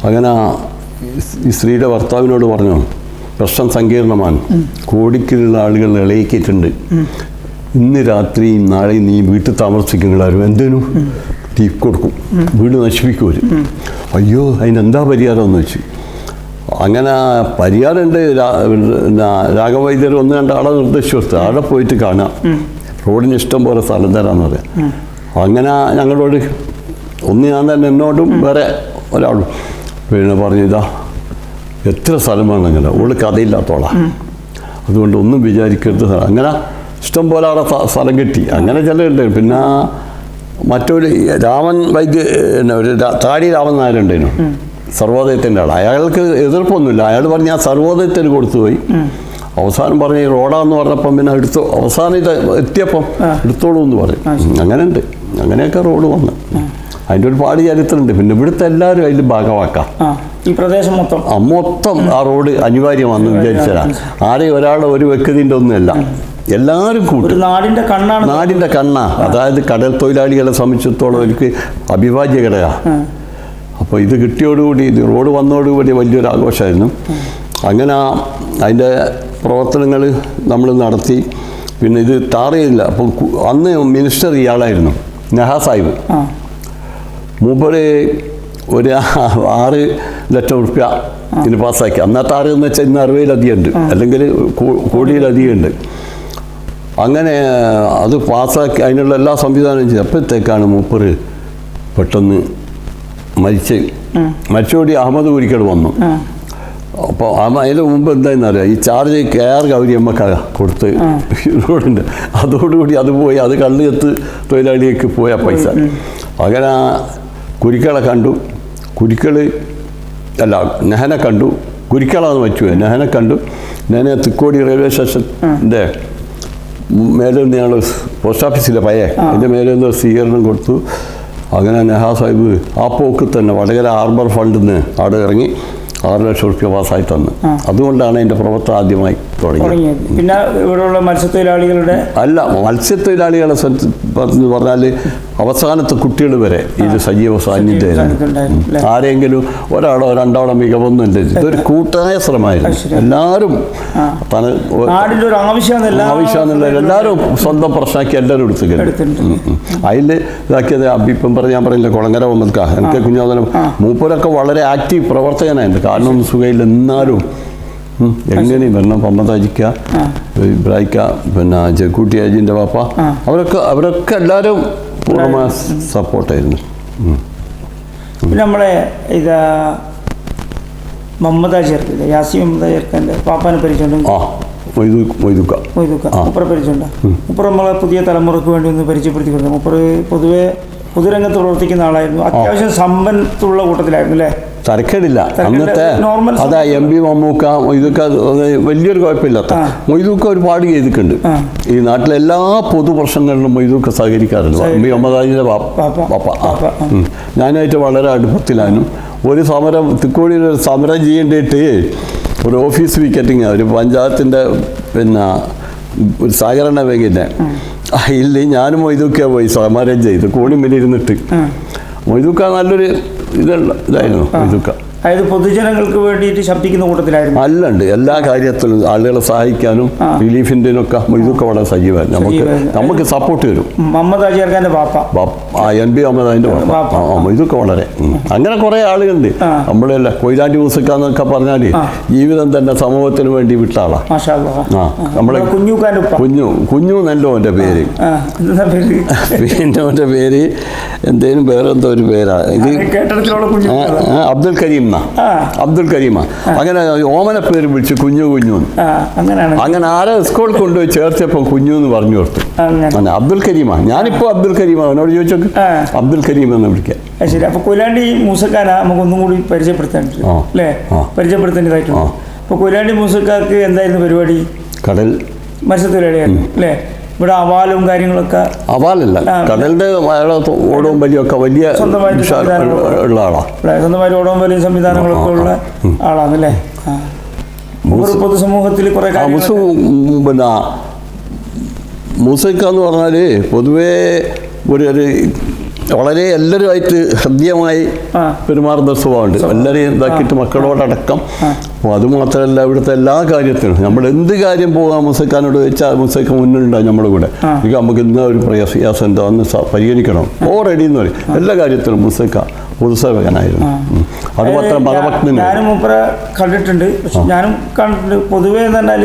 അങ്ങനെ ഈ സ്ത്രീയുടെ ഭർത്താവിനോട് പറഞ്ഞു, പ്രശ്നം സങ്കീർണമാണ്, കോടിക്കലുള്ള ആളുകൾ ഇളയിക്കിയിട്ടുണ്ട്, ഇന്ന് രാത്രി നാളെ നീ വീട്ടിൽ താമസിക്കുന്നവരും എന്തേനും തീ കൊടുക്കും, വീട് നശിപ്പിക്കും. അയ്യോ അതിനെന്താ പരിഹാരം എന്ന് വെച്ചു. അങ്ങനെ പരിഹാരമുണ്ട്. രാഘവ വൈദ്യർ 1-2 ആളെ നിർദ്ദേശിച്ചു കൊടുത്ത് അവിടെ പോയിട്ട് കാണാം, റോഡിന് ഇഷ്ടം പോലെ സ്ഥലം തരാമെന്ന് പറയാം. അങ്ങനെ ഞങ്ങളോട് ഞാൻ തന്നെ എന്നോടും വേറെ ഒരാളും പിന്നെ പറഞ്ഞു, ഇതാ എത്ര സ്ഥലമാണ് അങ്ങനെ, ഓള് കഥയില്ലാത്തോളാം, അതുകൊണ്ട് ഒന്നും വിചാരിക്കരുത്. അങ്ങനെ ഇഷ്ടം പോലെ അവിടെ സ്ഥലം കിട്ടി. അങ്ങനെ ചിലരുണ്ട്. പിന്നെ മറ്റൊരു രാമൻ വൈദ്യ ഒരു താടി രാമൻ നായരുണ്ടായിരുന്നു, സർവോദയത്തിൻ്റെ ആൾ. അയാൾക്ക് എതിർപ്പൊന്നുമില്ല. അയാൾ പറഞ്ഞ് ഞാൻ സർവോദയത്തിന് കൊടുത്തുപോയി. അവസാനം പറഞ്ഞ് ഈ റോഡാന്ന് പറഞ്ഞപ്പം പിന്നെ എടുത്തു. അവസാനം ഇത് എത്തിയപ്പം എടുത്തോളൂ എന്ന് പറയും. അങ്ങനെ ഉണ്ട്. അങ്ങനെയൊക്കെ റോഡ് വന്ന് അതിൻ്റെ ഒരു പാട് ചരിത്രമുണ്ട്. പിന്നെ ഇവിടുത്തെ എല്ലാവരും അതിൽ ഭാഗമാക്കാം. ഈ പ്രദേശം മൊത്തം ആ റോഡ് അനിവാര്യമാണെന്ന് വിചാരിച്ചാൽ ആരെയും ഒരാളുടെ ഒരു വ്യക്തിൻ്റെ ഒന്നുമല്ല, എല്ലാവരും കൂടി നാടിൻ്റെ കണ്ണാ. അതായത് കടൽ തൊഴിലാളികളെ സംബന്ധിച്ചിടത്തോളം അവർക്ക് അവിഭാജ്യ ഘടകമാണ്. അപ്പോൾ ഇത് കിട്ടിയോടുകൂടി, ഇത് റോഡ് വന്നതോടുകൂടി വലിയൊരു ആഘോഷമായിരുന്നു. അങ്ങനെ അതിൻ്റെ പ്രവർത്തനങ്ങൾ നമ്മൾ നടത്തി. പിന്നെ ഇത് ടാർ ചെയ്തില്ല. അപ്പോൾ അന്ന് മിനിസ്റ്റർ ഇയാളായിരുന്നു, നെഹാ സാഹിബ്. മൂപ്പര് ഒരു 6 ലക്ഷം റുപ്യ ഇതിന് പാസ്സാക്കി. അന്നത്തെ 6 എന്ന് വെച്ചാൽ ഇന്ന് 60-ലധികം ഉണ്ട്, അല്ലെങ്കിൽ കോടിയിലധികം ഉണ്ട്. അങ്ങനെ അത് പാസ്സാക്കി അതിനുള്ള എല്ലാ സംവിധാനവും ചെയ്തു. അപ്പോഴത്തേക്കാണ് മൂപ്പർ പെട്ടെന്ന് മരിച്ചോടി അഹമ്മദ് കുരിക്കൽ വന്നു. അപ്പോൾ അതിന് മുമ്പ് എന്താണെന്നറിയാം, ഈ ചാർജ് കെയർ ഗൗരിയമ്മക്ക കൊടുത്ത് റോഡുണ്ട്, അതോടുകൂടി അത് പോയി. അത് കള്ളിയത്ത് തൊഴിലാളിക്ക് പോയ പൈസ. അങ്ങനെ കുരിക്കളെ കണ്ടു. നെഹനെ കണ്ടു. കുരിക്കളാന്ന് പറ്റുമോ? നെഹനെ കണ്ടു. നെഹനെ തിക്കോടി റെയിൽവേ സ്റ്റേഷൻ്റെ മേലെ നിന്ന് ഞങ്ങൾ പോസ്റ്റ് ഓഫീസിലെ അതിൻ്റെ മേലെ നിന്ന് സ്വീകരണം കൊടുത്തു. അങ്ങനെ നെഹാ സാഹിബ് ആ പോക്ക് തന്നെ വടകര ഹാർബർ ഫണ്ടിൽ നിന്ന് അവിടെ ഇറങ്ങി 6 ലക്ഷം റുപ്യ പാസ്സായി തന്നു. അതുകൊണ്ടാണ് എൻ്റെ പ്രവർത്തനം ആദ്യമായി തുടങ്ങിയത്. പിന്നെ ഇവിടെയുള്ള മത്സ്യത്തൊഴിലാളികളുടെ അല്ല, മത്സ്യത്തൊഴിലാളികളെ എന്ന് പറഞ്ഞാൽ അവസാനത്തെ കുട്ടികൾ വരെ ഇത് സജീവ സാന്നിധ്യമായിരുന്നു. ആരെങ്കിലും ഒരാളോ രണ്ടാളോ മികവൊന്നുമില്ല. ഇതൊരു കൂട്ടായ ശ്രമമായിരുന്നു. എല്ലാവരും ആവശ്യമെന്നുള്ള എല്ലാവരും സ്വന്തം പ്രശ്നമാക്കി എല്ലാവരും എടുത്തുകയാണ്. അതിൽ ഇതാക്കിയത് ഇപ്പം ഞാൻ പറഞ്ഞില്ല, കുളങ്ങര വന്നൽക്ക എനിക്ക് കുഞ്ഞാതനം മൂപ്പരൊക്കെ വളരെ ആക്റ്റീവ് പ്രവർത്തകനായിരുന്നു. കാരണം ഒന്നും സുഖമില്ല, എന്നാലും എങ്ങനെയും വരണം. പമ്മതാജിക്ക, ഇബ്രാഹിക്ക, പിന്നെ ജക്കൂട്ടി അജിൻ്റെ പാപ്പ, അവരൊക്കെ എല്ലാവരും പൂർണ്ണമായ സപ്പോർട്ടായിരുന്നു. പിന്നെ നമ്മളെ ഇത് മമ്മദാജിർക്കില്ല, യാസി മമ്മദാജിർക്കൻ്റെ പാപ്പാനെ പരിചയമുണ്ട്. മൊയ്തുക്ക മുപ്പറ പരിചയമുണ്ട്. മുപ്പറ നമ്മളെ പുതിയ തലമുറക്ക് വേണ്ടി ഒന്ന് പരിചയപ്പെടുത്തി കൊടുത്തു. മുപ്പറ പൊതുവെ പൊതുരംഗത്ത് പ്രവർത്തിക്കുന്ന ആളായിരുന്നു. അത്യാവശ്യം സമ്പത്തുള്ള കൂട്ടത്തിലായിരുന്നു അല്ലേ? തരക്കേടില്ല അന്നത്തെ. അതാ MB മമ്മൂക്ക, മൊയ്തുക്ക വലിയൊരു കുഴപ്പമില്ലാത്ത. മൊയ്തുക്ക ഒരുപാട് ചെയ്തിട്ടുണ്ട് ഈ നാട്ടിലെ എല്ലാ പൊതു പ്രശ്നങ്ങളിലും. മൊയ്തുക്ക സഹകരിക്കാറുണ്ട്. MB മമ്മദാജിൻ്റെ പാപ്പ. ഞാനായിട്ട് വളരെ അടുപ്പത്തിലാനും. ഒരു സമരം തിക്കോടിയിൽ ഒരു സമരം ചെയ്യേണ്ടിയിട്ട് ഒരു ഓഫീസ് വിക്കറ്റിങ്, ഒരു പഞ്ചായത്തിൻ്റെ പിന്നെ ഒരു സഹകരണ ബാങ്കിൻ്റെ അതിൽ ഞാനും മൊയ്തുക്ക പോയി സമരം ചെയ്ത് കോണിമേലിരുന്നിട്ട്. മൊയ്തുക്ക നല്ലൊരു ഇതായിരുന്നു മൊയ്തുക്ക. അതായത് പൊതുജനങ്ങൾക്ക് വേണ്ടിയിട്ട് ശബ്ദിക്കുന്ന കൂട്ടത്തിലായിരുന്നു. അല്ലുണ്ട് എല്ലാ കാര്യത്തിലും ആളുകളെ സഹായിക്കാനും റിലീഫിൻ്റെയൊക്കെ മൊയ്തുക്ക വളരെ സജീവമായിരുന്നു. നമുക്ക് സപ്പോർട്ട് വരും. മമ്മദാജിർക്കാൻ്റെ പാപ്പ, MB മമ്മദാജിൻ്റെ പാപ്പ, മൊയ്തുക്ക വളരെ. അങ്ങനെ കുറേ ആളുകളുണ്ട്. നമ്മളല്ല കൊയിലാണ്ടി മൂസക്ക എന്നൊക്കെ പറഞ്ഞാൽ ജീവിതം തന്നെ സമൂഹത്തിന് വേണ്ടി വിട്ട ആളാണ്. നമ്മളെ കുഞ്ഞു നല്ലോ എൻ്റെ പേര്. പിന്നെ അവൻ്റെ പേര് എന്തേലും വേറെന്തോ ഒരു പേരാണ്. ഇത് അബ്ദുൽ കരീം. അങ്ങനെ ഓമന പേര് വിളിച്ച് കുഞ്ഞു അങ്ങനെ ആരെ സ്കൂളിൽ കൊണ്ടുപോയി ചേർത്തപ്പോൾ കുഞ്ഞു എന്ന് പറഞ്ഞു കൊടുത്തു. അബ്ദുൽ കരീമ. ഞാനിപ്പോ അബ്ദുൽ കരീമ അവനോട് ചോദിച്ചോക്ക് അബ്ദുൽ കരീം എന്ന് വിളിക്കാം. ശരി. അപ്പൊ കൊയിലാണ്ടി മൂസക്കാനെ നമുക്ക് ഒന്നും കൂടി പരിചയപ്പെടുത്തേണ്ടതായിട്ടുണ്ട്. അപ്പൊ കൊയിലാണ്ടി മൂസക്കാർക്ക് എന്തായിരുന്നു പരിപാടി? കടൽ മത്സ്യത്തൊഴിലാളിയായിരുന്നു അല്ലേ? ഇവിടെ അവാലും കാര്യങ്ങളൊക്കെ. അവാലല്ല, കടലിന്റെ ഓടവും വലിയൊക്കെ വലിയ ഉള്ള ആളാണ്. സ്വന്തമായിട്ട് ഓടവും വലിയ സംവിധാനങ്ങളൊക്കെ ഉള്ള ആളാണല്ലേ? പൊതുസമൂഹത്തിൽ കുറെ പിന്നെ മൂസക്ക എന്ന് പറഞ്ഞാല് പൊതുവേ ഒരു വളരെ എല്ലാവരുമായിട്ട് ഹൃദ്യമായി പെരുമാറുന്ന സ്വഭാവമുണ്ട്. എല്ലാവരെയും ഇതാക്കിയിട്ട് മക്കളോടടക്കം. അപ്പോൾ അതുമാത്രമല്ല, ഇവിടുത്തെ എല്ലാ കാര്യത്തിനും നമ്മൾ എന്ത് കാര്യം പോകാം മുസക്കാനോട് ചോദിച്ചാൽ മുസക്ക മുന്നിലുണ്ടാവും നമ്മുടെ കൂടെ. എനിക്ക് നമുക്ക് ഇന്ന ഒരു പ്രയാസം എന്താ ഒന്ന് പരിഗണിക്കണം, റെഡി എന്ന് പറയും. എല്ലാ കാര്യത്തിലും മുസക്ക പൊതുസേവകനായിരുന്നു. അതുമാത്രം മതഭക്തന്. ഞാനും മൂപ്പരെ കണ്ടിട്ടുണ്ട്. ഞാനും കണ്ടിട്ടുണ്ട്. പൊതുവേ എന്ന് പറഞ്ഞാൽ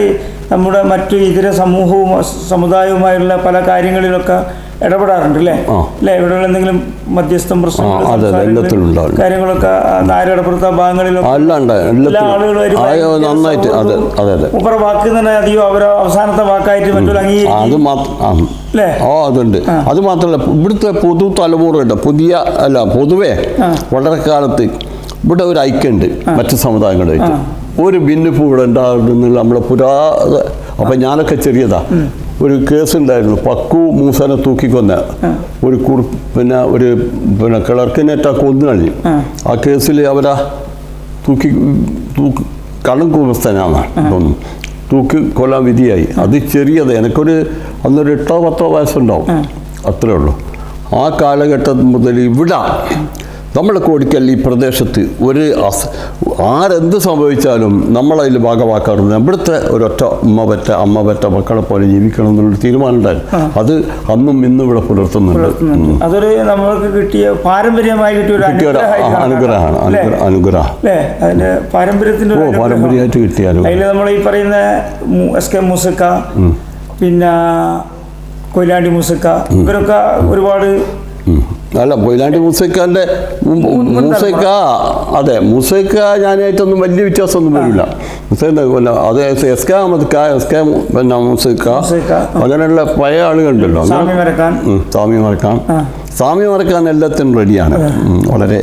നമ്മുടെ മറ്റു ഇതര സമൂഹവും സമുദായവുമായുള്ള പല കാര്യങ്ങളിലൊക്കെ ഇടപെടാറുണ്ട് അല്ലേ? ഇവിടെയുള്ള എന്തെങ്കിലും മധ്യസ്ഥം പ്രശ്നങ്ങൾ കാര്യങ്ങളൊക്കെ നായരടപ്പുറത്ത ഭാഗങ്ങളിലൊക്കെ എല്ലാ ആളുകളും നന്നായിട്ട് മൂപ്പറെ വാക്ക് തന്നെ അധികം അവരെ അവസാനത്തെ വാക്കായിട്ട് മറ്റൊരു അംഗീകരിക്കും. അതുണ്ട്. അത് മാത്രമല്ല, ഇവിടുത്തെ പുതു തലമുറയുടെ പൊതുവേ വളരെ കാലത്ത് ഇവിടെ ഒരു ഐക്യമുണ്ട് മറ്റു സമുദായങ്ങളുമായിട്ട്. ഒരു ഭിന്നിപ്പ് ഇവിടെ ഉണ്ടാകുന്നുള്ള നമ്മളെ അപ്പം ഞാനൊക്കെ ചെറിയതാ. ഒരു കേസുണ്ടായിരുന്നു, പക്കു മൂസനെ തൂക്കിക്കൊന്ന ഒരു പിന്നെ കിളർക്കിനേറ്റ കൊന്നു കഴിഞ്ഞു. ആ കേസിൽ അവരാ കള്ളം കുമസ്തനാണ് തോന്നുന്നു, തൂക്കി കൊല്ലാൻ വിധിയായി. അത് ചെറിയത്, എനിക്കൊരു അന്നൊരു 8-10 വയസ്സുണ്ടാവും, അത്രേ ഉള്ളൂ. ആ കാലഘട്ടം മുതൽ ഇവിടെ നമ്മളെ കോടിക്കൽ ഈ പ്രദേശത്ത് ആരെന്ത് സംഭവിച്ചാലും നമ്മളതിൽ ഭാഗമാക്കാറുണ്ട്. ഇവിടുത്തെ ഒരൊറ്റ അമ്മ പറ്റ മക്കളെ പോലെ ജീവിക്കണം എന്നുള്ളൊരു തീരുമാനം ഉണ്ടായിരുന്നു. അത് അന്നും ഇന്നും ഇവിടെ പുലർത്തുന്നുണ്ട്. അതൊരു നമ്മൾക്ക് കിട്ടിയ പാരമ്പര്യമായി കിട്ടിയ അനുഗ്രഹം പാരമ്പര്യമായിട്ട് കിട്ടിയ അതിൽ നമ്മൾ ഈ പറയുന്ന SK മൂസക്ക, പിന്നെ കൊയിലാണ്ടി മൂസക്ക, ഇവരൊക്കെ ഒരുപാട്. അല്ല, കൊയിലാണ്ടി മൂസക്കാൻ്റെ മൂസക്ക ഞാനായിട്ടൊന്നും വലിയ വ്യത്യാസമൊന്നും വരില്ല. അത് SK അഹമ്മദ് പിന്നെ മൂസക്ക, അങ്ങനെയുള്ള പഴയ ആളുകളുണ്ടല്ലോ. സ്വാമി മറക്കാൻ എല്ലാത്തിനും റെഡിയാണ് വളരെ.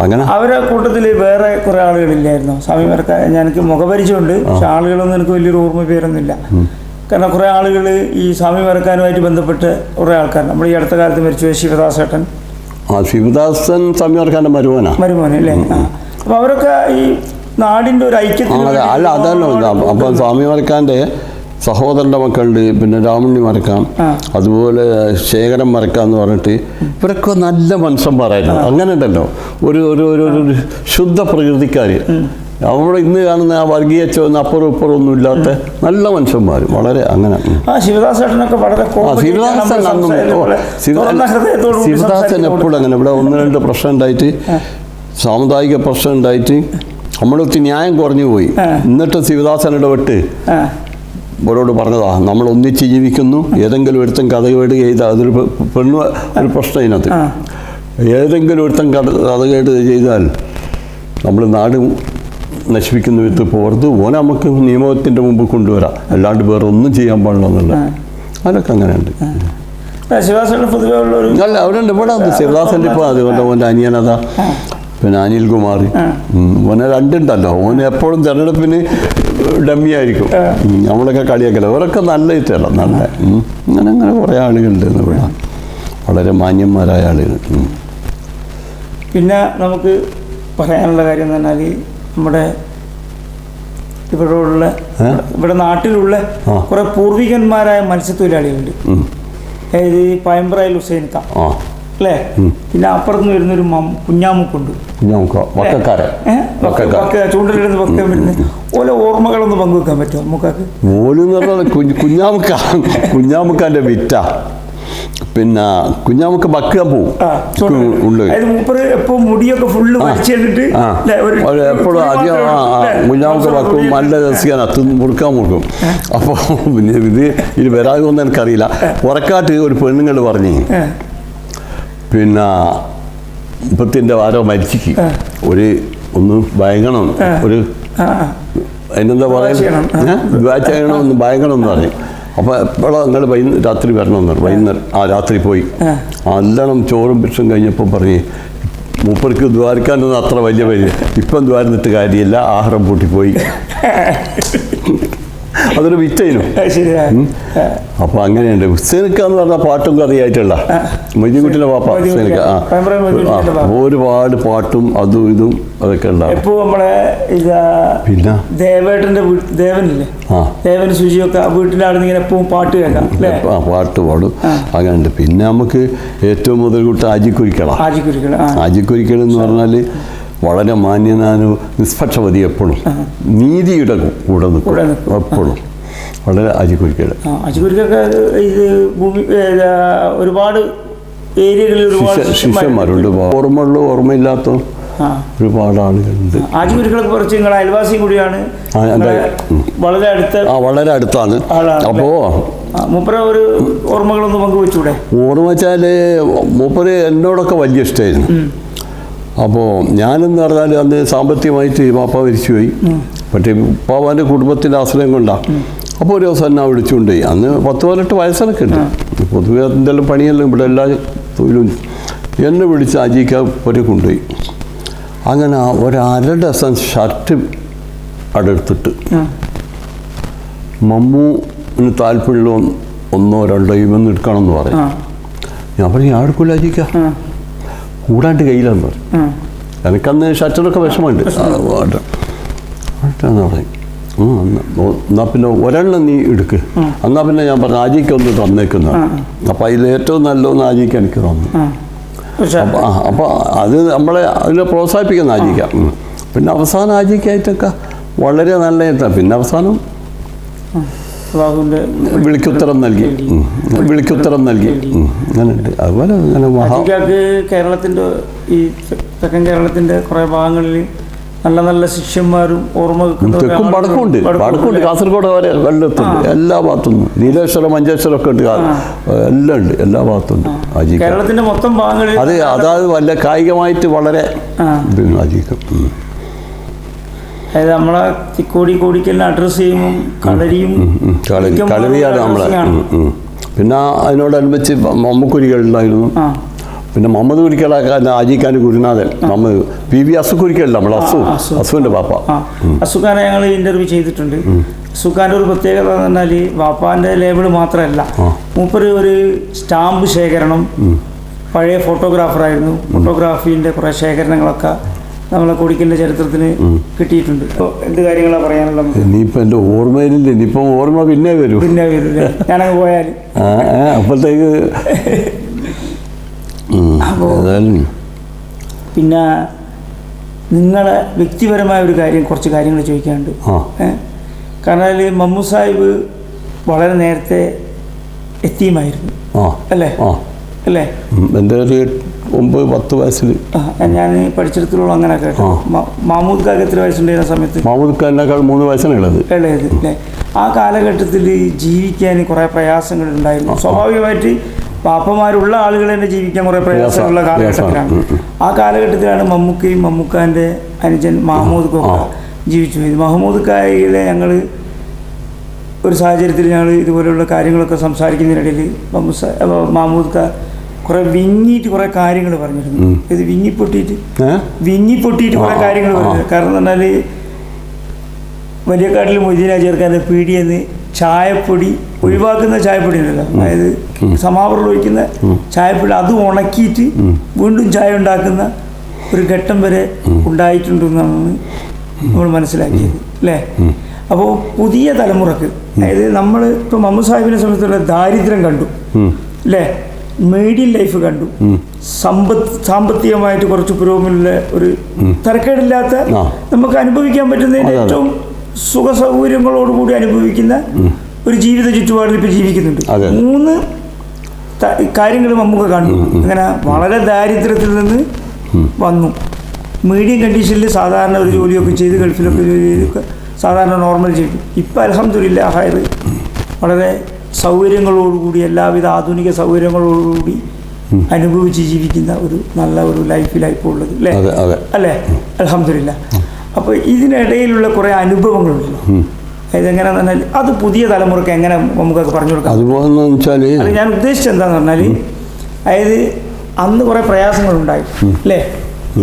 അങ്ങനെ അവരെ കൂട്ടത്തിൽ വേറെ കുറെ ആളുകളില്ലായിരുന്നു സ്വാമി മറക്കാൻ. എനിക്ക് മുഖപരിചയമുണ്ട്, പക്ഷെ ആളുകളൊന്നും എനിക്ക് വലിയൊരു ഓർമ്മ പേരൊന്നുമില്ല. കാരണം കുറേ ആളുകൾ ഈ സ്വാമി മറക്കാനുമായിട്ട് ബന്ധപ്പെട്ട് കുറേ ആൾക്കാർ, നമ്മൾ ഈ അടുത്ത കാലത്ത് മരിച്ചു ശിവദാസേട്ടൻ. ശിവദാസൻ സ്വാമി മറക്കാൻ്റെ മരുമോനെ അല്ലേ? അപ്പോൾ അവരൊക്കെ ഈ നാടിൻ്റെ ഒരു ഐക്യത്തിന് അല്ല അതല്ലോ. അപ്പം സ്വാമി മരക്കാൻ്റെ സഹോദരൻ്റെ മക്കളുണ്ട്, പിന്നെ രാമണ്ണി മരക്കാം, അതുപോലെ ശേഖരൻ മരക്കാം എന്ന് പറഞ്ഞിട്ട് ഇവരൊക്കെ നല്ല മനുഷ്യന്മാരായിരുന്നു. അങ്ങനെ ഉണ്ടല്ലോ ഒരു ഒരു ഒരു ശുദ്ധ പ്രകൃതിക്കാർ. അവിടെ ഇന്ന് കാണുന്ന ആ വർഗീയച്ചൊന്നും അപ്പുറം ഇപ്പുറം ഒന്നും ഇല്ലാത്ത നല്ല മനുഷ്യന്മാർ, വളരെ അങ്ങനെ. ശിവദാസൻ എപ്പോഴും അങ്ങനെ. ഇവിടെ 1-2 പ്രശ്നം ഉണ്ടായിട്ട്, സാമുദായിക പ്രശ്നം ഉണ്ടായിട്ട് നമ്മളൊത്തിരി ന്യായം കുറഞ്ഞു പോയി. എന്നിട്ട് ശിവദാസൻ ഇടപെട്ട് അവരോട് പറഞ്ഞതാ, നമ്മൾ ഒന്നിച്ച് ജീവിക്കുന്നു, ഏതെങ്കിലും ഒരുത്തൻ കഥകേട് ചെയ്താൽ അതൊരു പെണ്ണു ഒരു പ്രശ്നം ഇതിനകത്ത്. ഏതെങ്കിലും ഒരുത്തൻ കഥകേട് ചെയ്താൽ നമ്മൾ നാട് നശിപ്പിക്കുന്ന വിധത്തിൽ പോകരുത്, ഓനെ നമുക്ക് നിയമത്തിൻ്റെ മുമ്പ് കൊണ്ടുവരാം, അല്ലാണ്ട് വേറെ ഒന്നും ചെയ്യാൻ പാടില്ല എന്നുള്ള. അതൊക്കെ അങ്ങനെയുണ്ട്. അല്ല അവരുണ്ട് ഇവിടെ. ശിവദാസൻ്റെ ഇപ്പോൾ അതുകൊണ്ട് ഓൻ്റെ അനിയനതാ, പിന്നെ അനിൽകുമാർ, ഓനെ 2 ഉണ്ടല്ലോ. ഓന് എപ്പോഴും തിരഞ്ഞെടുപ്പിന് ഡമ്മി ആയിരിക്കും. നമ്മളൊക്കെ കളിയാക്കല. അവരൊക്കെ നല്ല ഇതല്ല, നല്ല അങ്ങനെ കുറേ ആളുകളുണ്ട് ഇവിടെ, വളരെ മാന്യന്മാരായ ആളുകൾ. പിന്നെ നമുക്ക് പറയാനുള്ള കാര്യം എന്ന് പറഞ്ഞാൽ നമ്മുടെ ഇവിടെ നാട്ടിലുള്ള കുറെ പൂർവികന്മാരായ മത്സ്യത്തൊഴിലാളികളുണ്ട്. അതായത് പയമ്പ്രയിൽ ഹുസൈൻക്ക അല്ലേ, പിന്നെ അപ്പുറത്ത് വരുന്നൊരു കുഞ്ഞാമുക്കുണ്ട്, ചൂണ്ടലിടുന്ന ഭക്തൻ വരുന്നത്. ഓരോ ഓർമ്മകളൊന്ന് പങ്കുവെക്കാൻ പറ്റുമോ നമുക്കൊക്കെ? ഓലെന്ന് പറഞ്ഞാൽ കുഞ്ഞാമുക്കാൻ്റെ വിറ്റ, പിന്നെ കുഞ്ഞാമുക്ക് ബക്കാൻ പോവും. എപ്പോഴും മുടിയൊക്കെ ഫുള്ള് വലിച്ചിട്ട് എപ്പോഴും അധികം കുഞ്ഞാമുക്ക് ബക്കും, നല്ല രസിക്കാൻ മുറുക്കാൻ മുറുക്കും. അപ്പോൾ ഇത് വരാതെ ഒന്നും എനിക്കറിയില്ല. പുറക്കാട്ട് ഒരു പെണ്ണുങ്ങൾ പറഞ്ഞ്, പിന്നെ ഇപ്പത്തിൻ്റെ ആരോ മരിച്ചിക്ക് ഒന്ന് ഭയങ്കണം, ഒരു അതിനെന്താ പറയുക, ഒന്ന് ഭയങ്കണം എന്ന് പറയും. അപ്പോൾ എപ്പോഴാണ് നിങ്ങൾ രാത്രി വരണമെന്ന് പറഞ്ഞു. വൈകുന്നേരം രാത്രി പോയി നല്ലോണം ചോറും പിച്ചും കഴിഞ്ഞപ്പോൾ പറഞ്ഞ്, മൂപ്പർക്ക് ദ്വാരക്കാനൊന്നും അത്ര വലിയ ഇപ്പം ദ്വാരന്നിട്ട് കാര്യമില്ല, ആഹാരം പൂട്ടിപ്പോയി. അതൊരു വിറ്റയിനും. അപ്പോൾ അങ്ങനെയുണ്ട്. ഹുസൈനിക്ക എന്ന് പറഞ്ഞാൽ പാട്ടും കഥയായിട്ടുള്ള മൊയ്തീൻകുട്ടിയുടെ പാപ്പ ഹുസൈനിക്ക. ഒരുപാട് പാട്ടും അതും ഇതും അതൊക്കെ ഉണ്ടാവും. പിന്നെ ദേവേട്ടൻ്റെ ദേവനില്ലേ, ദേവൻ ശുചിയൊക്കെ വീട്ടിലാണെന്ന് ഇങ്ങനെ എപ്പോഴും പാട്ട് കേൾക്കാം. പാട്ട് പാടും. അങ്ങനെയുണ്ട്. പിന്നെ നമുക്ക് ഏറ്റവും മുതൽ കൂട്ട ആജിക്കുരിക്കൾ എന്ന് പറഞ്ഞാൽ വളരെ മാന്യനാനും നിഷ്പക്ഷമതി, എപ്പോഴും നീതിയുടെ കൂടെ നിൽക്കും എപ്പോഴും. വളരെ അജിക്കുരിക്കൽ ഇത് ഒരുപാട് ഏരിയകളിൽ ശിഷ്യന്മാരുണ്ട്. ഓർമ്മയുള്ള ഓർമ്മയില്ലാത്ത ഒരുപാട് ആളുകളുണ്ട്. ആജിക്കുരിക്കളൊക്കെ കുറച്ച് നിങ്ങൾ അയൽവാസി കൂടിയാണ്, വളരെ അടുത്താണ്. അപ്പോൾ മൂപ്പര ഒരു ഓർമ്മകളൊന്ന് പങ്കുവെച്ചൂടെ? ഓർമ്മ വെച്ചാൽ മൂപ്പര് എന്നോടൊക്കെ വലിയ ഇഷ്ടമായിരുന്നു. അപ്പോൾ ഞാനെന്ന് പറഞ്ഞാൽ അന്ന് സാമ്പത്തികമായിട്ട് പാപ്പ മരിച്ചുപോയി. പക്ഷേ പാപ്പാൻ്റെ കുടുംബത്തിൻ്റെ ആശ്രയം കൊണ്ടാണ്. അപ്പോൾ ഒരു ദിവസം എന്നെ വിളിച്ചുകൊണ്ടുപോയി. അന്ന് 10-18 വയസ്സൊക്കെ ഉണ്ട്. പൊതുവെ എന്തെല്ലാം പണിയെല്ലാം ഇവിടെ എല്ലാ തൊഴിലും. എന്നെ വിളിച്ച് അജിക്ക് കൊണ്ടുപോയി. അങ്ങനെ ഒരു 1/2 ഡസൻ ഷർട്ട് അടുത്തിട്ട്, മമ്മൂന് താല്പര്യമുള്ള 1-2 ഇവന്ന് എടുക്കണം എന്ന് പറയും. ഞാൻ പറഞ്ഞു, ഞാൻ എടുക്കില്ല അജിക്ക, കൂടാണ്ട് കയ്യിലെന്ന് പറയും. എനിക്കന്ന് ഷർട്ടിനൊക്കെ വിഷമമുണ്ട്. പറയും, എന്നാൽ പിന്നെ ഒരെണ്ണം നീ എടുക്ക്. എന്നാൽ പിന്നെ ഞാൻ പറഞ്ഞു, ആജിക്ക് ഒന്ന് തന്നേക്കുന്ന. അപ്പം അതിൽ ഏറ്റവും നല്ലൊന്ന് ആജിക്ക് എനിക്ക് തന്നു. അപ്പോൾ അത് നമ്മളെ അതിനെ പ്രോത്സാഹിപ്പിക്കുന്ന ആജിക്ക. പിന്നെ അവസാനം ആജിക്കായിട്ടൊക്കെ വളരെ നല്ല. പിന്നെ അവസാനം വിളിക്കുത്തരം നൽകി. അങ്ങനെയുണ്ട്. അതുപോലെ അങ്ങനെ കേരളത്തിൻ്റെ ഈ തെക്കൻ കേരളത്തിൻ്റെ കുറേ ഭാഗങ്ങളിൽ നല്ല നല്ല ശിഷ്യന്മാരും ഓർമ്മ തെക്കും വടക്കുണ്ട്. കാസർഗോഡ് വരെ വെള്ളത്തുണ്ട്. എല്ലാ ഭാഗത്തുനിന്നും നീലേശ്വരം മഞ്ചേശ്വരം ഒക്കെ ഉണ്ട്. എല്ലാം ഉണ്ട്, എല്ലാ ഭാഗത്തുണ്ട് ആജിക്ക. കേരളത്തിൻ്റെ മൊത്തം ഭാഗങ്ങളിൽ അതായത് വല്ല കായികമായിട്ട് വളരെ ആജിക്കും. അതായത് നമ്മളെ കോടിക്കലിനെ അഡ്രസ്സ് ചെയ്യുമ്പോൾ കളരിയാണ് നമ്മളെ. പിന്നെ അതിനോടനുബന്ധിച്ച് മമ്മക്കുരികളുണ്ടായിരുന്നു. പിന്നെ മുഹമ്മദ് കുരിക്കളൊക്കെ ആജിക്കാൻ്റെ ഗുരുനാഥൻ മുഹമ്മദ് PV അസുക്കുരിക്കല്ല, നമ്മൾ അസുവിൻ്റെ പാപ്പ. അസുഖാനെ ഞങ്ങൾ ഇൻ്റർവ്യൂ ചെയ്തിട്ടുണ്ട്. അസുഖാൻ്റെ ഒരു പ്രത്യേകത എന്ന് പറഞ്ഞാൽ വാപ്പാൻ്റെ ലേബിള് മാത്രമല്ല, മൂപ്പര് ഒരു സ്റ്റാമ്പ് ശേഖരണം, പഴയ ഫോട്ടോഗ്രാഫറായിരുന്നു. ഫോട്ടോഗ്രാഫീൻ്റെ കുറേ ശേഖരണങ്ങളൊക്കെ നമ്മളെ കോടിക്കലിൻ്റെ ചരിത്രത്തിന് കിട്ടിയിട്ടുണ്ട്. അപ്പോൾ എന്ത് കാര്യങ്ങളാണ് പറയാനുള്ളത് നമുക്ക്? ഇനിയിപ്പോൾ എൻ്റെ ഓർമ്മയിലില്ല, ഇനിയിപ്പം ഓർമ്മ പിന്നെ വരും. പിന്നെ വരില്ലേ ഞാനങ്ങ് പോയാൽ? അപ്പോഴത്തേക്ക് പിന്നെ നിങ്ങളെ വ്യക്തിപരമായ ഒരു കാര്യം, കുറച്ച് കാര്യങ്ങൾ ചോദിക്കാനുണ്ട്. കാരണം അതിൽ മമ്മൂ സാഹിബ് വളരെ നേരത്തെ എത്തിയുമായിരുന്നു അല്ലേ? അല്ലേ? എൻ്റെ ഒരു 9-10 വയസ്സിൽ ഞാൻ പഠിച്ചിടത്തോളം അങ്ങനെ കേട്ടോ. മഹമ്മൂദ് ഖാക്ക് എത്ര വയസ്സുണ്ടായിരുന്ന സമയത്ത്? മഹമ്മൂദ് ഖാനേക്കാൾ 3 വയസ്സാണ് ഉള്ളത്. അല്ലേ? ആ കാലഘട്ടത്തിൽ ജീവിക്കാൻ കുറേ പ്രയാസങ്ങൾ ഉണ്ടായിരുന്നു. സ്വാഭാവികമായിട്ട് പാപ്പന്മാരുള്ള ആളുകൾ തന്നെ ജീവിക്കാൻ കുറേ പ്രയാസമുള്ള കാലഘട്ടത്തിലാണ്. ആ കാലഘട്ടത്തിലാണ് മമ്മൂക്കയും മമ്മൂക്കാൻ്റെ അനുജൻ മഹമ്മൂദ് ഖാ ജീവിച്ചു പോയത്. മഹമ്മൂദ് ഖായിലെ ഞങ്ങൾ ഒരു സാഹചര്യത്തിൽ ഞങ്ങൾ ഇതുപോലെയുള്ള കാര്യങ്ങളൊക്കെ സംസാരിക്കുന്നതിനിടയിൽ മഹമ്മൂദ് ഖാ കുറേ വിങ്ങിയിട്ട് കുറേ കാര്യങ്ങൾ പറഞ്ഞിരുന്നു. ഇത് വിങ്ങിപ്പൊട്ടിയിട്ട് കുറേ കാര്യങ്ങൾ പറഞ്ഞു. കാരണം എന്ന് പറഞ്ഞാൽ വലിയക്കാട്ടിൽ മൊയ്തീൻ ഹാജിയാർക്കാൻ്റെ പീടിയെന്ന് ചായപ്പൊടി ഒഴിവാക്കുന്ന ചായപ്പൊടി ഉണ്ടല്ലോ, അതായത് സമാവറിൽ ഒഴിക്കുന്ന ചായപ്പൊടി, അത് ഉണക്കിയിട്ട് വീണ്ടും ചായ ഉണ്ടാക്കുന്ന ഒരു ഘട്ടം വരെ ഉണ്ടായിട്ടുണ്ടെന്നാണ് നമ്മൾ മനസ്സിലാക്കിയത് അല്ലേ? അപ്പോൾ പുതിയ തലമുറക്ക്, അതായത് നമ്മൾ ഇപ്പോൾ മമ്മൂ സാഹിബിനെ സംബന്ധിച്ചുള്ള ദാരിദ്ര്യം കണ്ടു അല്ലേ, മീഡിയം ലൈഫ് കണ്ടു, സാമ്പത്തികമായിട്ട് കുറച്ച് പുരോഗമനമുള്ള ഒരു തരക്കേടില്ലാത്ത നമുക്ക് അനുഭവിക്കാൻ പറ്റുന്നതിൻ്റെ ഏറ്റവും സുഖ സൗകര്യങ്ങളോടുകൂടി അനുഭവിക്കുന്ന ഒരു ജീവിത ചുറ്റുപാടിൽ ഇപ്പോൾ ജീവിക്കുന്നുണ്ട്. 3 കാര്യങ്ങൾ നമുക്ക് കാണുന്നു. അങ്ങനെ വളരെ ദാരിദ്ര്യത്തിൽ നിന്ന് വന്നു, മീഡിയം കണ്ടീഷനിൽ സാധാരണ ഒരു ജോലിയൊക്കെ ചെയ്ത് ഗൾഫിലൊക്കെ ജോലി ചെയ്തൊക്കെ സാധാരണ നോർമൽ ചെയ്തു. ഇപ്പോൾ അൽഹംദുലില്ലാഹ് ഹൈർ വളരെ സൗകര്യങ്ങളോടുകൂടി, എല്ലാവിധ ആധുനിക സൗകര്യങ്ങളോടുകൂടി അനുഭവിച്ച് ജീവിക്കുന്ന ഒരു നല്ല ഒരു ലൈഫിലായിപ്പോൾ ഉള്ളത് അല്ലേ? അല്ലേ? അൽഹംദുലില്ലാഹ്. അപ്പോൾ ഇതിനിടയിലുള്ള കുറേ അനുഭവങ്ങളുണ്ടല്ലോ, ഇതെങ്ങനെയാണെന്ന് പറഞ്ഞാൽ അത് പുതിയ തലമുറക്ക് എങ്ങനെ നമുക്കൊക്കെ പറഞ്ഞു കൊടുക്കാം? അത് ഞാൻ ഉദ്ദേശിച്ചത് എന്താണെന്ന് പറഞ്ഞാൽ, അതായത് അന്ന് കുറേ പ്രയാസങ്ങളുണ്ടായി അല്ലേ?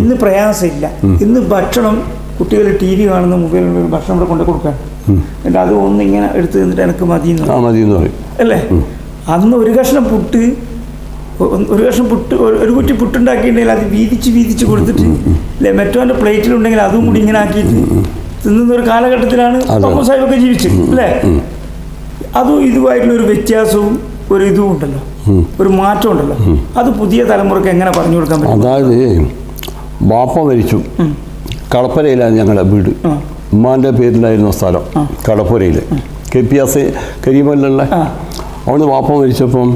ഇന്ന് പ്രയാസമില്ല. ഇന്ന് ഭക്ഷണം കുട്ടികൾ TV കാണുന്ന മൊബൈലിൽ ഭക്ഷണം ഇവിടെ കൊണ്ടു കൊടുക്കുകയാണ്. എന്നിട്ട് അത് ഒന്നിങ്ങനെ എടുത്ത് തന്നിട്ട് എനിക്ക് മതിയെന്ന് പറയും അല്ലേ? അന്ന് ഒരു കഷ്ണം പുട്ട്, ഒരു കുറ്റി പുട്ടുണ്ടാക്കിയിട്ടുണ്ടെങ്കിൽ അത് വീതിച്ച് കൊടുത്തിട്ട് അല്ലേ, മറ്റവൻ്റെ പ്ലേറ്റിലുണ്ടെങ്കിൽ അതും കൂടി ഇങ്ങനെ ആക്കിയിട്ട് തിന്നുന്ന ഒരു കാലഘട്ടത്തിലാണ് മമ്മൂ സാഹിബൊക്കെ ജീവിച്ചത് അല്ലേ? അതും ഇതുമായിട്ടുള്ള ഒരു വ്യത്യാസവും ഒരു ഇതും ഉണ്ടല്ലോ, ഒരു മാറ്റം ഉണ്ടല്ലോ. അത് പുതിയ തലമുറക്ക് എങ്ങനെ പറഞ്ഞു കൊടുക്കാൻ പറ്റും? അതായത് ബാപ്പ മരിച്ചു, കളപ്പുരയിലാണ് ഞങ്ങളുടെ വീട്. ഉമ്മാൻ്റെ പേരിലായിരുന്നു സ്ഥലം കളപ്പുരയിൽ, KPS കരിമല്ലുള്ള. അവിടുന്ന് ബാപ്പ മരിച്ചപ്പം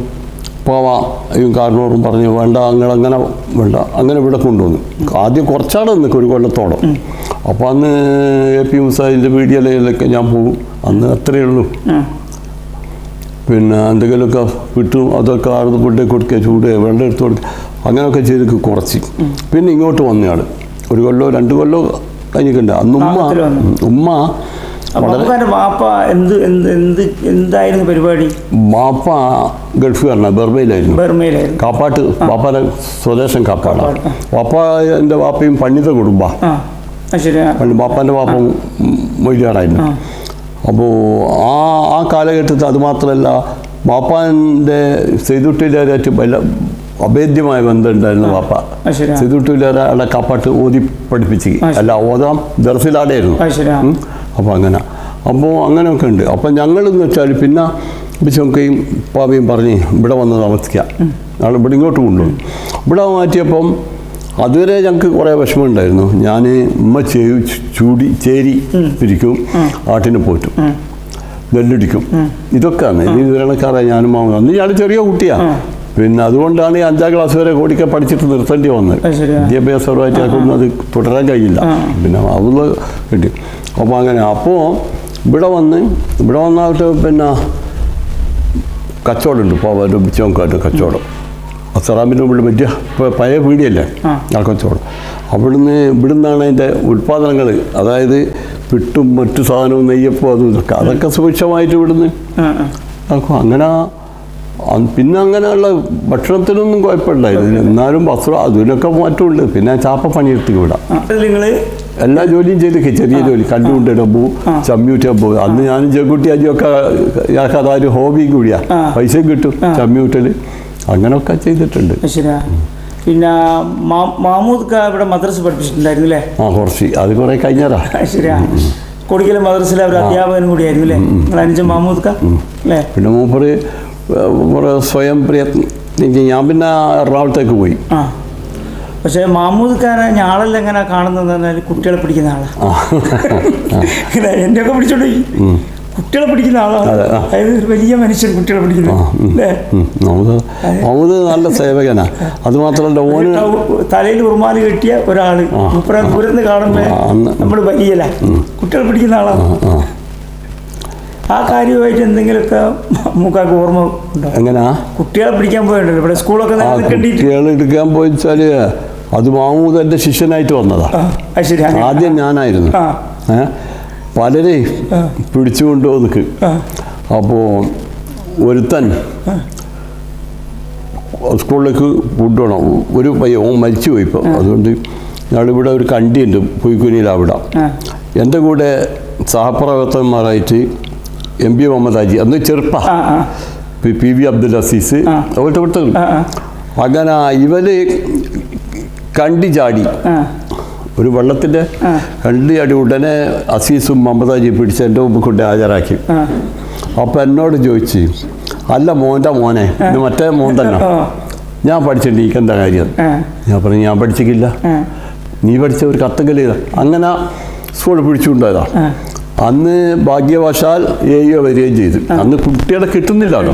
പോവായും കാരണവരും പറഞ്ഞു വേണ്ട, അങ്ങനെ വേണ്ട, അങ്ങനെ ഇവിടെ കൊണ്ടുവന്നു. ആദ്യം കുറച്ചാടെ നിൽക്കും, ഒരു കൊല്ലത്തോളം. അപ്പോൾ അന്ന് AP മുസാഹിൻ്റെ പീഡിയയിലൊക്കെ ഞാൻ പോകും. അന്ന് അത്രയേ ഉള്ളൂ. പിന്നെ എന്തെങ്കിലുമൊക്കെ വിട്ടും അതൊക്കെ ആടുന്ന് ഫുഡ് കൊടുക്കുക, ചൂട് വെള്ളം എടുത്ത് കൊടുക്കുക, അങ്ങനെയൊക്കെ ചെയ്ത് കുറച്ച്. പിന്നെ ഇങ്ങോട്ട് വന്നയാൾ 1 കൊല്ലോ 2 കൊല്ലോ കഴിഞ്ഞിട്ടുണ്ട്. അന്ന് ഉമ്മ എന്തായിരുന്നു പരിപാടി? ബാപ്പ ഗൾഫുകാരനാണ്, ബർമയിലായിരുന്നു. കാപ്പാട്ട്, ബാപ്പാൻ്റെ സ്വദേശം കാപ്പാടാണ്. എൻ്റെ ബാപ്പയും പണ്ഡിത കുടുംബ, ബാപ്പാൻ്റെ ബാപ്പ മൊയ്ലിയാറായിരുന്നു. അപ്പോൾ ആ കാലഘട്ടത്തിൽ അതുമാത്രമല്ല, ബാപ്പാൻ്റെ സെയ്തുട്ടിലായിട്ട് വല്ല അഭേദ്യമായ ബന്ധം ഉണ്ടായിരുന്നു. ബാപ്പ സെയ്തുട്ടിലാടെ കാപ്പാട്ട് ഓതി പഠിപ്പിച്ച്, അല്ല ഓതാം ദർസിലാടെയായിരുന്നു. അപ്പോൾ അങ്ങനെയൊക്കെ ഉണ്ട്. അപ്പം ഞങ്ങളെന്ന് വെച്ചാൽ പിന്നെ ബിച്ചൊക്കെയും പാവയും പറഞ്ഞ് ഇവിടെ വന്ന് താമസിക്കുക, ഞങ്ങൾ ഇവിടെ ഇങ്ങോട്ട് കൊണ്ടുപോകും. ഇവിടെ മാറ്റിയപ്പം അതുവരെ ഞങ്ങൾക്ക് കുറേ വിഷമമുണ്ടായിരുന്നു. ഞാൻ ഉമ്മ ചേരി പിരിക്കും, ആട്ടിനെ പോറ്റും, നെല്ലടിക്കും, ഇതൊക്കെയാണ്. ഇനി വിവരണക്കാരായ ഞാനും മാമ. അന്ന് ഞാൻ ചെറിയ കുട്ടിയാണ്. പിന്നെ അതുകൊണ്ടാണ് ഈ 5ാം ക്ലാസ് വരെ കോടിക്ക പഠിച്ചിട്ട് നിർത്തേണ്ടി വന്നത്. വിദ്യാഭ്യാസപരമായിട്ട് ഞങ്ങൾക്കൊന്നും അത് തുടരാൻ കഴിയില്ല. പിന്നെ അത് കിട്ടി. അപ്പോൾ അങ്ങനെ അപ്പോൾ ഇവിടെ വന്നായിട്ട് പിന്നെ കച്ചവടമുണ്ട്. ഇപ്പോൾ അവരുടെ ബിച്ചോക്കായിട്ട് കച്ചവടം, അസറാമിൻ്റെ മുകളിൽ വലിയ പഴയ പീടിയല്ലേ ആ കച്ചവടം. ഇവിടുന്നാണ് അതിൻ്റെ ഉൽപ്പാദനങ്ങൾ, അതായത് പിട്ടും മറ്റു സാധനവും നെയ്യപ്പോ അതും ഇതൊക്കെ, അതൊക്കെ സുഭിക്ഷമായിട്ട് ഇവിടുന്ന് ആക്കും. അങ്ങനെ പിന്നെ അങ്ങനെയുള്ള ഭക്ഷണത്തിനൊന്നും കുഴപ്പമില്ലായിരുന്നു. എന്നാലും വസ്ത്രം അതിനൊക്കെ മാറ്റമുണ്ട്. പിന്നെ ചാപ്പ പണിയെടുത്ത് വിടാം, എല്ലാ ജോലിയും ചെയ്ത് ചെറിയ ജോലി, കണ്ടുകൊണ്ടിടമ്പോ ചമ്മിയൂറ്റമ്പോ. അന്ന് ഞാനും ചെക്കുട്ടി അജിയൊക്കെ ഞങ്ങൾക്ക് അതൊരു ഹോബിയും കൂടിയാ, പൈസയും കിട്ടും ചമ്മിയൂട്ടൽ, അങ്ങനെയൊക്കെ ചെയ്തിട്ടുണ്ട്. പിന്നെ മാമൂദ് ക ഇവിടെ മദ്രസ പഠിപ്പിച്ചിട്ടുണ്ടായിരുന്നു അല്ലേ? ആ കുറച്ച് അത് കുറേ കഴിഞ്ഞതാ. ശരിയാ. കൊടിക്കൽ മദ്രസയിലെ ഒരു അധ്യാപകനും കൂടിയായിരുന്നു അല്ലേ നിങ്ങൾ അനുജൻ മാമൂദ് ക അല്ലേ? പിന്നെ മൂപ്പര് സ്വയം പ്രയത്നം. ഞാൻ പിന്നെ എറണാകുളത്തേക്ക് പോയി. ആ പക്ഷേ മാമൂദ് ഖാനെ ഞാളെല്ലാം എങ്ങനെ കാണുന്നതെന്ന് പറഞ്ഞാൽ കുട്ടികളെ പിടിക്കുന്ന ആളാണ്. എൻ്റെയൊക്കെ പിടിച്ചോണ്ട് കുട്ടികളെ പിടിക്കുന്ന ആളാണ്. അതായത് ഒരു വലിയ മനുഷ്യൻ കുട്ടികളെ പിടിക്കുന്നത് അല്ലേ? നല്ല സേവകനാ. അത് മാത്രമല്ല ഓന് തലയിൽ ഉറുമാല് കെട്ടിയ ഒരാള് ദൂരന്ന് കാണുമ്പോൾ നമ്മൾ വലിയല്ല കുട്ടികളെ പിടിക്കുന്ന ആളാണ്. ആ കാര്യമായിട്ട് എന്തെങ്കിലുമൊക്കെ മൂക്കാക്ക് ഓർമ്മ ഉണ്ടോ? എങ്ങനെയാ കുട്ടികളെ പിടിക്കാൻ പോയിട്ടുണ്ടല്ലോ ഇവിടെ സ്കൂളൊക്കെ കുട്ടികളെ എടുക്കാൻ പോയിച്ചാല് അത് മാമൂദ് എൻ്റെ ശിഷ്യനായിട്ട് വന്നതാ. ആദ്യം ഞാനായിരുന്നു. പലരെ പിടിച്ചുകൊണ്ടു നിൽക്ക്. അപ്പോൾ ഒരുത്തൻ സ്കൂളിലേക്ക് കൊണ്ടുപോകണം. ഒരു പയ്യൻ മരിച്ചുപോയി ഇപ്പോൾ. അതുകൊണ്ട് ഞങ്ങളിവിടെ ഒരു കണ്ടിയുണ്ട് പുയ്ക്കുനിയിൽ. അവിടെ എൻ്റെ കൂടെ സഹപ്രവർത്തകന്മാരായിട്ട് MP മുഹമ്മദ് ഹാജി, അന്ന് ചെറുപ്പ, PV അബ്ദുൽ അസീസ്, അവിടുത്തെ അങ്ങനെ ഇവര് കണ്ടി ചാടി ഒരു വെള്ളത്തിൻ്റെ കണ്ടി ചാടി. ഉടനെ അസീസും മുഹമ്മദ് ഹാജി പിടിച്ച് എൻ്റെ മുമ്പ് കൊണ്ട് ഹാജരാക്കി. അപ്പം എന്നോട് ചോദിച്ചു, അല്ല മോനെ മറ്റേ മോൻ തന്നെ ഞാൻ പഠിച്ചിട്ടുണ്ട്, എനിക്കെന്താ കാര്യം? ഞാൻ പറഞ്ഞു ഞാൻ പഠിച്ചിട്ടില്ല, നീ പഠിച്ച ഒരു കത്തെങ്കിലും. അങ്ങനെ സ്കൂളിൽ പിടിച്ചുകൊണ്ടായതാ. അന്ന് ഭാഗ്യവശാൽ AO വരികയും ചെയ്തു. അന്ന് കുട്ടികളെ കിട്ടുന്നില്ലല്ലോ.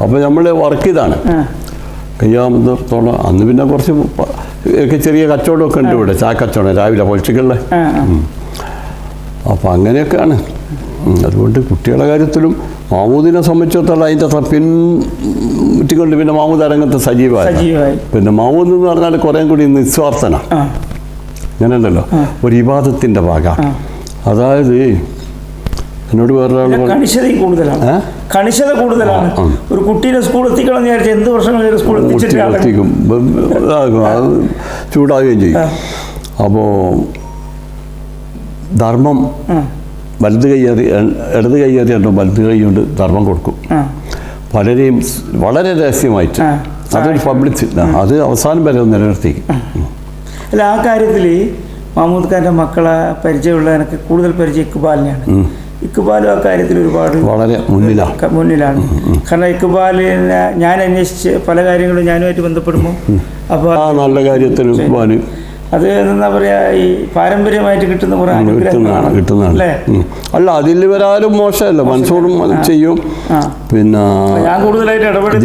അപ്പോൾ നമ്മൾ വർക്ക് ചെയ്താണ് കഴിയാമത്തോളം. അന്ന് പിന്നെ കുറച്ച് ഒക്കെ ചെറിയ കച്ചവടമൊക്കെ ഉണ്ട് ഇവിടെ, ചാക്കച്ചവടം രാവിലെ പൊളിച്ചികളിലെ. അപ്പം അങ്ങനെയൊക്കെയാണ്. അതുകൊണ്ട് കുട്ടികളുടെ കാര്യത്തിലും മാമൂദിനെ സംബന്ധിച്ചിടത്തോളം അതിൻ്റെ പിൻറ്റിക്കൊണ്ട് പിന്നെ മാമൂദ് അരങ്ങത്ത് സജീവമായി. പിന്നെ മാമൂദ് എന്ന് പറഞ്ഞാൽ കുറേ കൂടി നിസ്വാർത്ഥന. അങ്ങനെ ഉണ്ടല്ലോ, ഒരു ഇബാദത്തിൻ്റെ ഭാഗമാണ്. അതായത് എന്നോട് വേറൊരാൾ കണിശത കൂടുതലാണ്. ഒരു കുട്ടീനെ സ്കൂൾ എത്തിക്കണം വിചാരിച്ചാൽ എന്ത് വർഷം എത്തിക്കും, ചൂടാവുകയും ചെയ്യും. അപ്പോൾ ധർമ്മം വലത് കൈയേറി ഇടത് കൈയേറിയുണ്ടോ വലത് കൈ കൊണ്ട് ധർമ്മം കൊടുക്കും. പലരെയും വളരെ രഹസ്യമായിട്ട് അതൊരു പബ്ലിസിറ്റി, അത് അവസാനം വരെ നിലനിർത്തിക്കും. അല്ല, ആ കാര്യത്തിൽ മാമൂദ് ഖാൻ്റെ മക്കളെ പരിചയമുള്ള എനിക്ക് കൂടുതൽ പരിചയം ഇക്ബാലിനെയാണ്. ഇക്ബാലും ആ കാര്യത്തിൽ ഒരുപാട് വളരെ മുന്നിലാണ്. കാരണം ഇക്ബാലിനെ ഞാൻ അന്വേഷിച്ച് പല കാര്യങ്ങളും ഞാനുമായിട്ട് ബന്ധപ്പെടുമ്പോൾ അപ്പോൾ നല്ല കാര്യത്തിൽ അത് എന്താ പറയുക, ഈ പാരമ്പര്യമായിട്ട് കിട്ടുന്ന കുറേ കിട്ടുന്നതാണ്. അല്ല, അതിൽ വരാലും മോശമല്ല, മൻസൂറും ചെയ്യും. പിന്നെ ഞാൻ കൂടുതലായിട്ട് ഇടപെടും.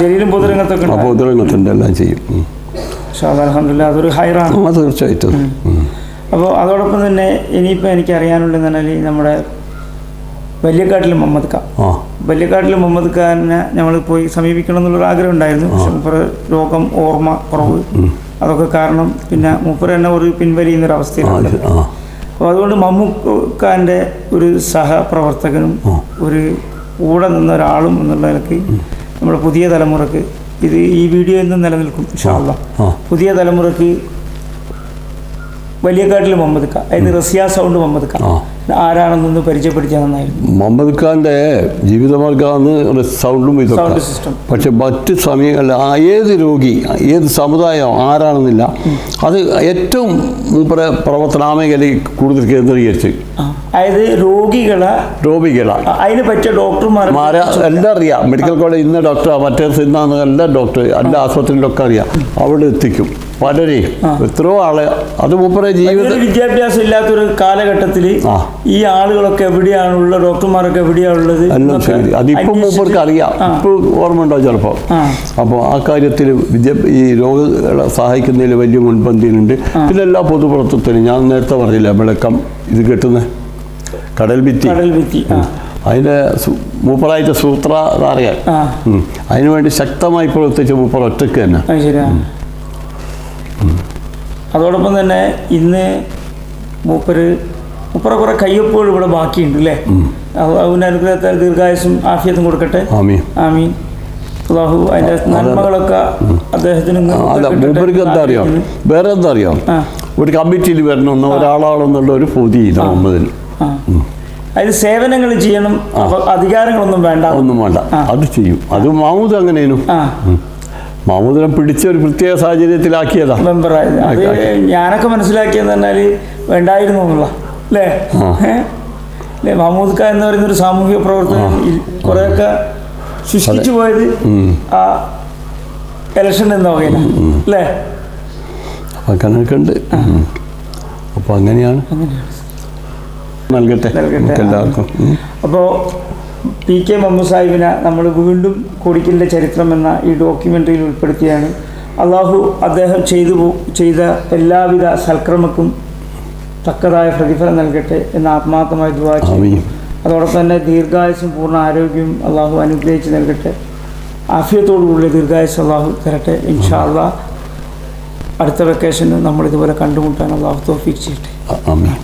ജലീലും പൊതുരംഗത്തുണ്ട്, എല്ലാം ചെയ്യും. അൽഹംദുലില്ലാഹ് അതൊരു ഹൈറാണ്. തീർച്ചയായിട്ടും. അപ്പോൾ അതോടൊപ്പം തന്നെ ഇനിയിപ്പോൾ എനിക്ക് അറിയാനുള്ളതെന്ന് പറഞ്ഞാൽ നമ്മുടെ വല്യക്കാട്ടിൽ മുഹമ്മദ് ഖാനെ നമ്മൾ പോയി സമീപിക്കണം എന്നുള്ളൊരു ആഗ്രഹം ഉണ്ടായിരുന്നു. പക്ഷെ മൂപ്പര് രോഗം, ഓർമ്മ കുറവ്, അതൊക്കെ കാരണം പിന്നെ മൂപ്പര് തന്നെ ഒരു പിൻവലിയുന്നൊരവസ്ഥയിലാണ്. അപ്പോൾ അതുകൊണ്ട് മമ്മൂദ് ഖാൻ്റെ ഒരു സഹപ്രവർത്തകനും ഒരു കൂടെ നിന്ന ഒരാളും എന്നുള്ള നിലയ്ക്ക് നമ്മുടെ പുതിയ തലമുറക്ക് ഇത് ഈ വീഡിയോ എന്നും നിലനിൽക്കും ഇൻഷാ അല്ലാഹ്. പുതിയ തലമുറക്ക് വല്യക്കാട്ടിൽ മുഹമ്മദ് ഖാൻ, അതായത് റസിയ സൗണ്ട് മുഹമ്മദ് ഖാൻ ആരാണെന്നൊന്ന് പരിചയപ്പെടുത്തിയാൽ നന്നായിരുന്നു. മുഹമ്മദ് ഖാൻ്റെ ജീവിതമാർഗ്ഗമാണ് സൗണ്ടും ഇതൊക്കെ. പക്ഷെ മറ്റ് സമയങ്ങളിൽ ഏത് രോഗി, ഏത് സമുദായം ആരാണെന്നില്ല, അത് ഏറ്റവും പ്രവർത്തന മേഖലയിൽ കൂടുതൽ കേന്ദ്രീകരിച്ച്, അതായത് രോഗികളെ അതിന് പറ്റിയ ഡോക്ടർമാരെ എല്ലാം അറിയാം. മെഡിക്കൽ കോളേജ് ഇന്ന ഡോക്ടറാണ്, മറ്റേ ഇന്നാന്ന് എല്ലാ ഡോക്ടർ, എല്ലാ ആശുപത്രിയിലൊക്കെ അറിയാം. അവിടെ എത്തിക്കും പലരെയും, എത്രയോ ആളെ. അത് മൂപ്പരെ വിദ്യാഭ്യാസം ഇല്ലാത്തൊരു കാലഘട്ടത്തിൽ ഈ ആളുകളൊക്കെ എവിടെയാണുള്ള, ഡോക്ടർമാരൊക്കെ എവിടെയാണുള്ളത് എല്ലാം ശരി. അതിപ്പം മൂപ്പർക്ക് അറിയാം, ഇപ്പോൾ ഓർമ്മ ഉണ്ടാവും ചിലപ്പോൾ. അപ്പോൾ ആ കാര്യത്തിൽ ഈ രോഗികളെ സഹായിക്കുന്നതിൽ വലിയ മുൻപന്തിയിലുണ്ട്. പിന്നെ എല്ലാ പൊതുപ്രവർത്തനത്തിലും ഞാൻ നേരത്തെ പറഞ്ഞില്ല, വിളക്കം ഇത് കെട്ടുന്ന കടൽ ഭിത്തി, അതിൻ്റെ മൂപ്പറായിട്ട് സൂത്രധാരകൻ, അതിനുവേണ്ടി ശക്തമായി പ്രവർത്തിച്ച മൂപ്പർ ഒറ്റയ്ക്ക് തന്നെ. അതോടൊപ്പം തന്നെ ഇന്ന് മൂപ്പരെ കുറേ കയ്യൊപ്പുകൾ ഇവിടെ ബാക്കിയുണ്ട് അല്ലേ? അതിൻ്റെ അനുഗ്രഹത്താൽ ദീർഘായുസും ആഫിയത്തും കൊടുക്കട്ടെ. ആമീൻ. അല്ലാഹു അതിൻ്റെ നന്മകളൊക്കെ അദ്ദേഹത്തിന്. മൂപ്പർക്ക് എന്താ അറിയാം, വേറെ എന്താ അറിയാം, ഒരു കമ്മിറ്റിയിൽ വരണമെന്ന് ഒരാളാണെന്നുള്ള ഒരു പൂതിയില്ല മുഹമ്മദിന്. അതിന് സേവനങ്ങൾ ചെയ്യണം, അധികാരങ്ങളൊന്നും വേണ്ട, ഒന്നും വേണ്ട, അത് ചെയ്യും. അത് മാമൂദ് അങ്ങനെയായിരുന്നു. മാമൂദിനെ പിടിച്ച ഒരു പ്രത്യേക സാഹചര്യത്തിലാക്കിയതാ മെമ്പറായത്. അത് ഞാനൊക്കെ മനസ്സിലാക്കിയെന്ന് പറഞ്ഞാൽ വേണ്ടായിരുന്നു എന്നുള്ള അല്ലേ. അല്ലേ, മഹമ്മൂദ് ഖാൻ എന്ന് പറയുന്നൊരു സാമൂഹിക പ്രവർത്തനം കുറേയൊക്കെ ശുഷ്കിച്ചു പോയത് ആ ഇലക്ഷൻ എന്ന വകയില അല്ലേ. അപ്പം അങ്ങനെയൊക്കെ ഉണ്ട്. അപ്പോൾ അങ്ങനെയാണ്. നൽകട്ടെ എല്ലാവർക്കും. അപ്പോൾ PK മുഹമ്മദ് സാഹിബിനെ നമ്മൾ വീണ്ടും കോടിക്കലിൻ്റെ ചരിത്രം എന്ന ഈ ഡോക്യുമെൻ്ററിയിൽ ഉൾപ്പെടുത്തിയാണ്. അള്ളാഹു അദ്ദേഹം ചെയ്ത എല്ലാവിധ സൽക്രമക്കും തക്കതായ പ്രതിഫലം നൽകട്ടെ എന്ന് ആത്മാർത്ഥമായി ദുആ ചെയ്യും. അതോടൊപ്പം തന്നെ ദീർഘായുസ്സും പൂർണ്ണ ആരോഗ്യവും അള്ളാഹു അനുഗ്രഹിച്ച് നൽകട്ടെ. ആഫിയത്തോടുകൂടിയ ദീർഘായുസ് അള്ളാഹു തരട്ടെ. ഇൻഷാ അള്ളാഹ് അടുത്ത വെക്കേഷന് നമ്മളിതുപോലെ കണ്ടുമുട്ടാൻ അള്ളാഹു തൗഫീഖ് ചെയ്യട്ടെ. ആമീൻ.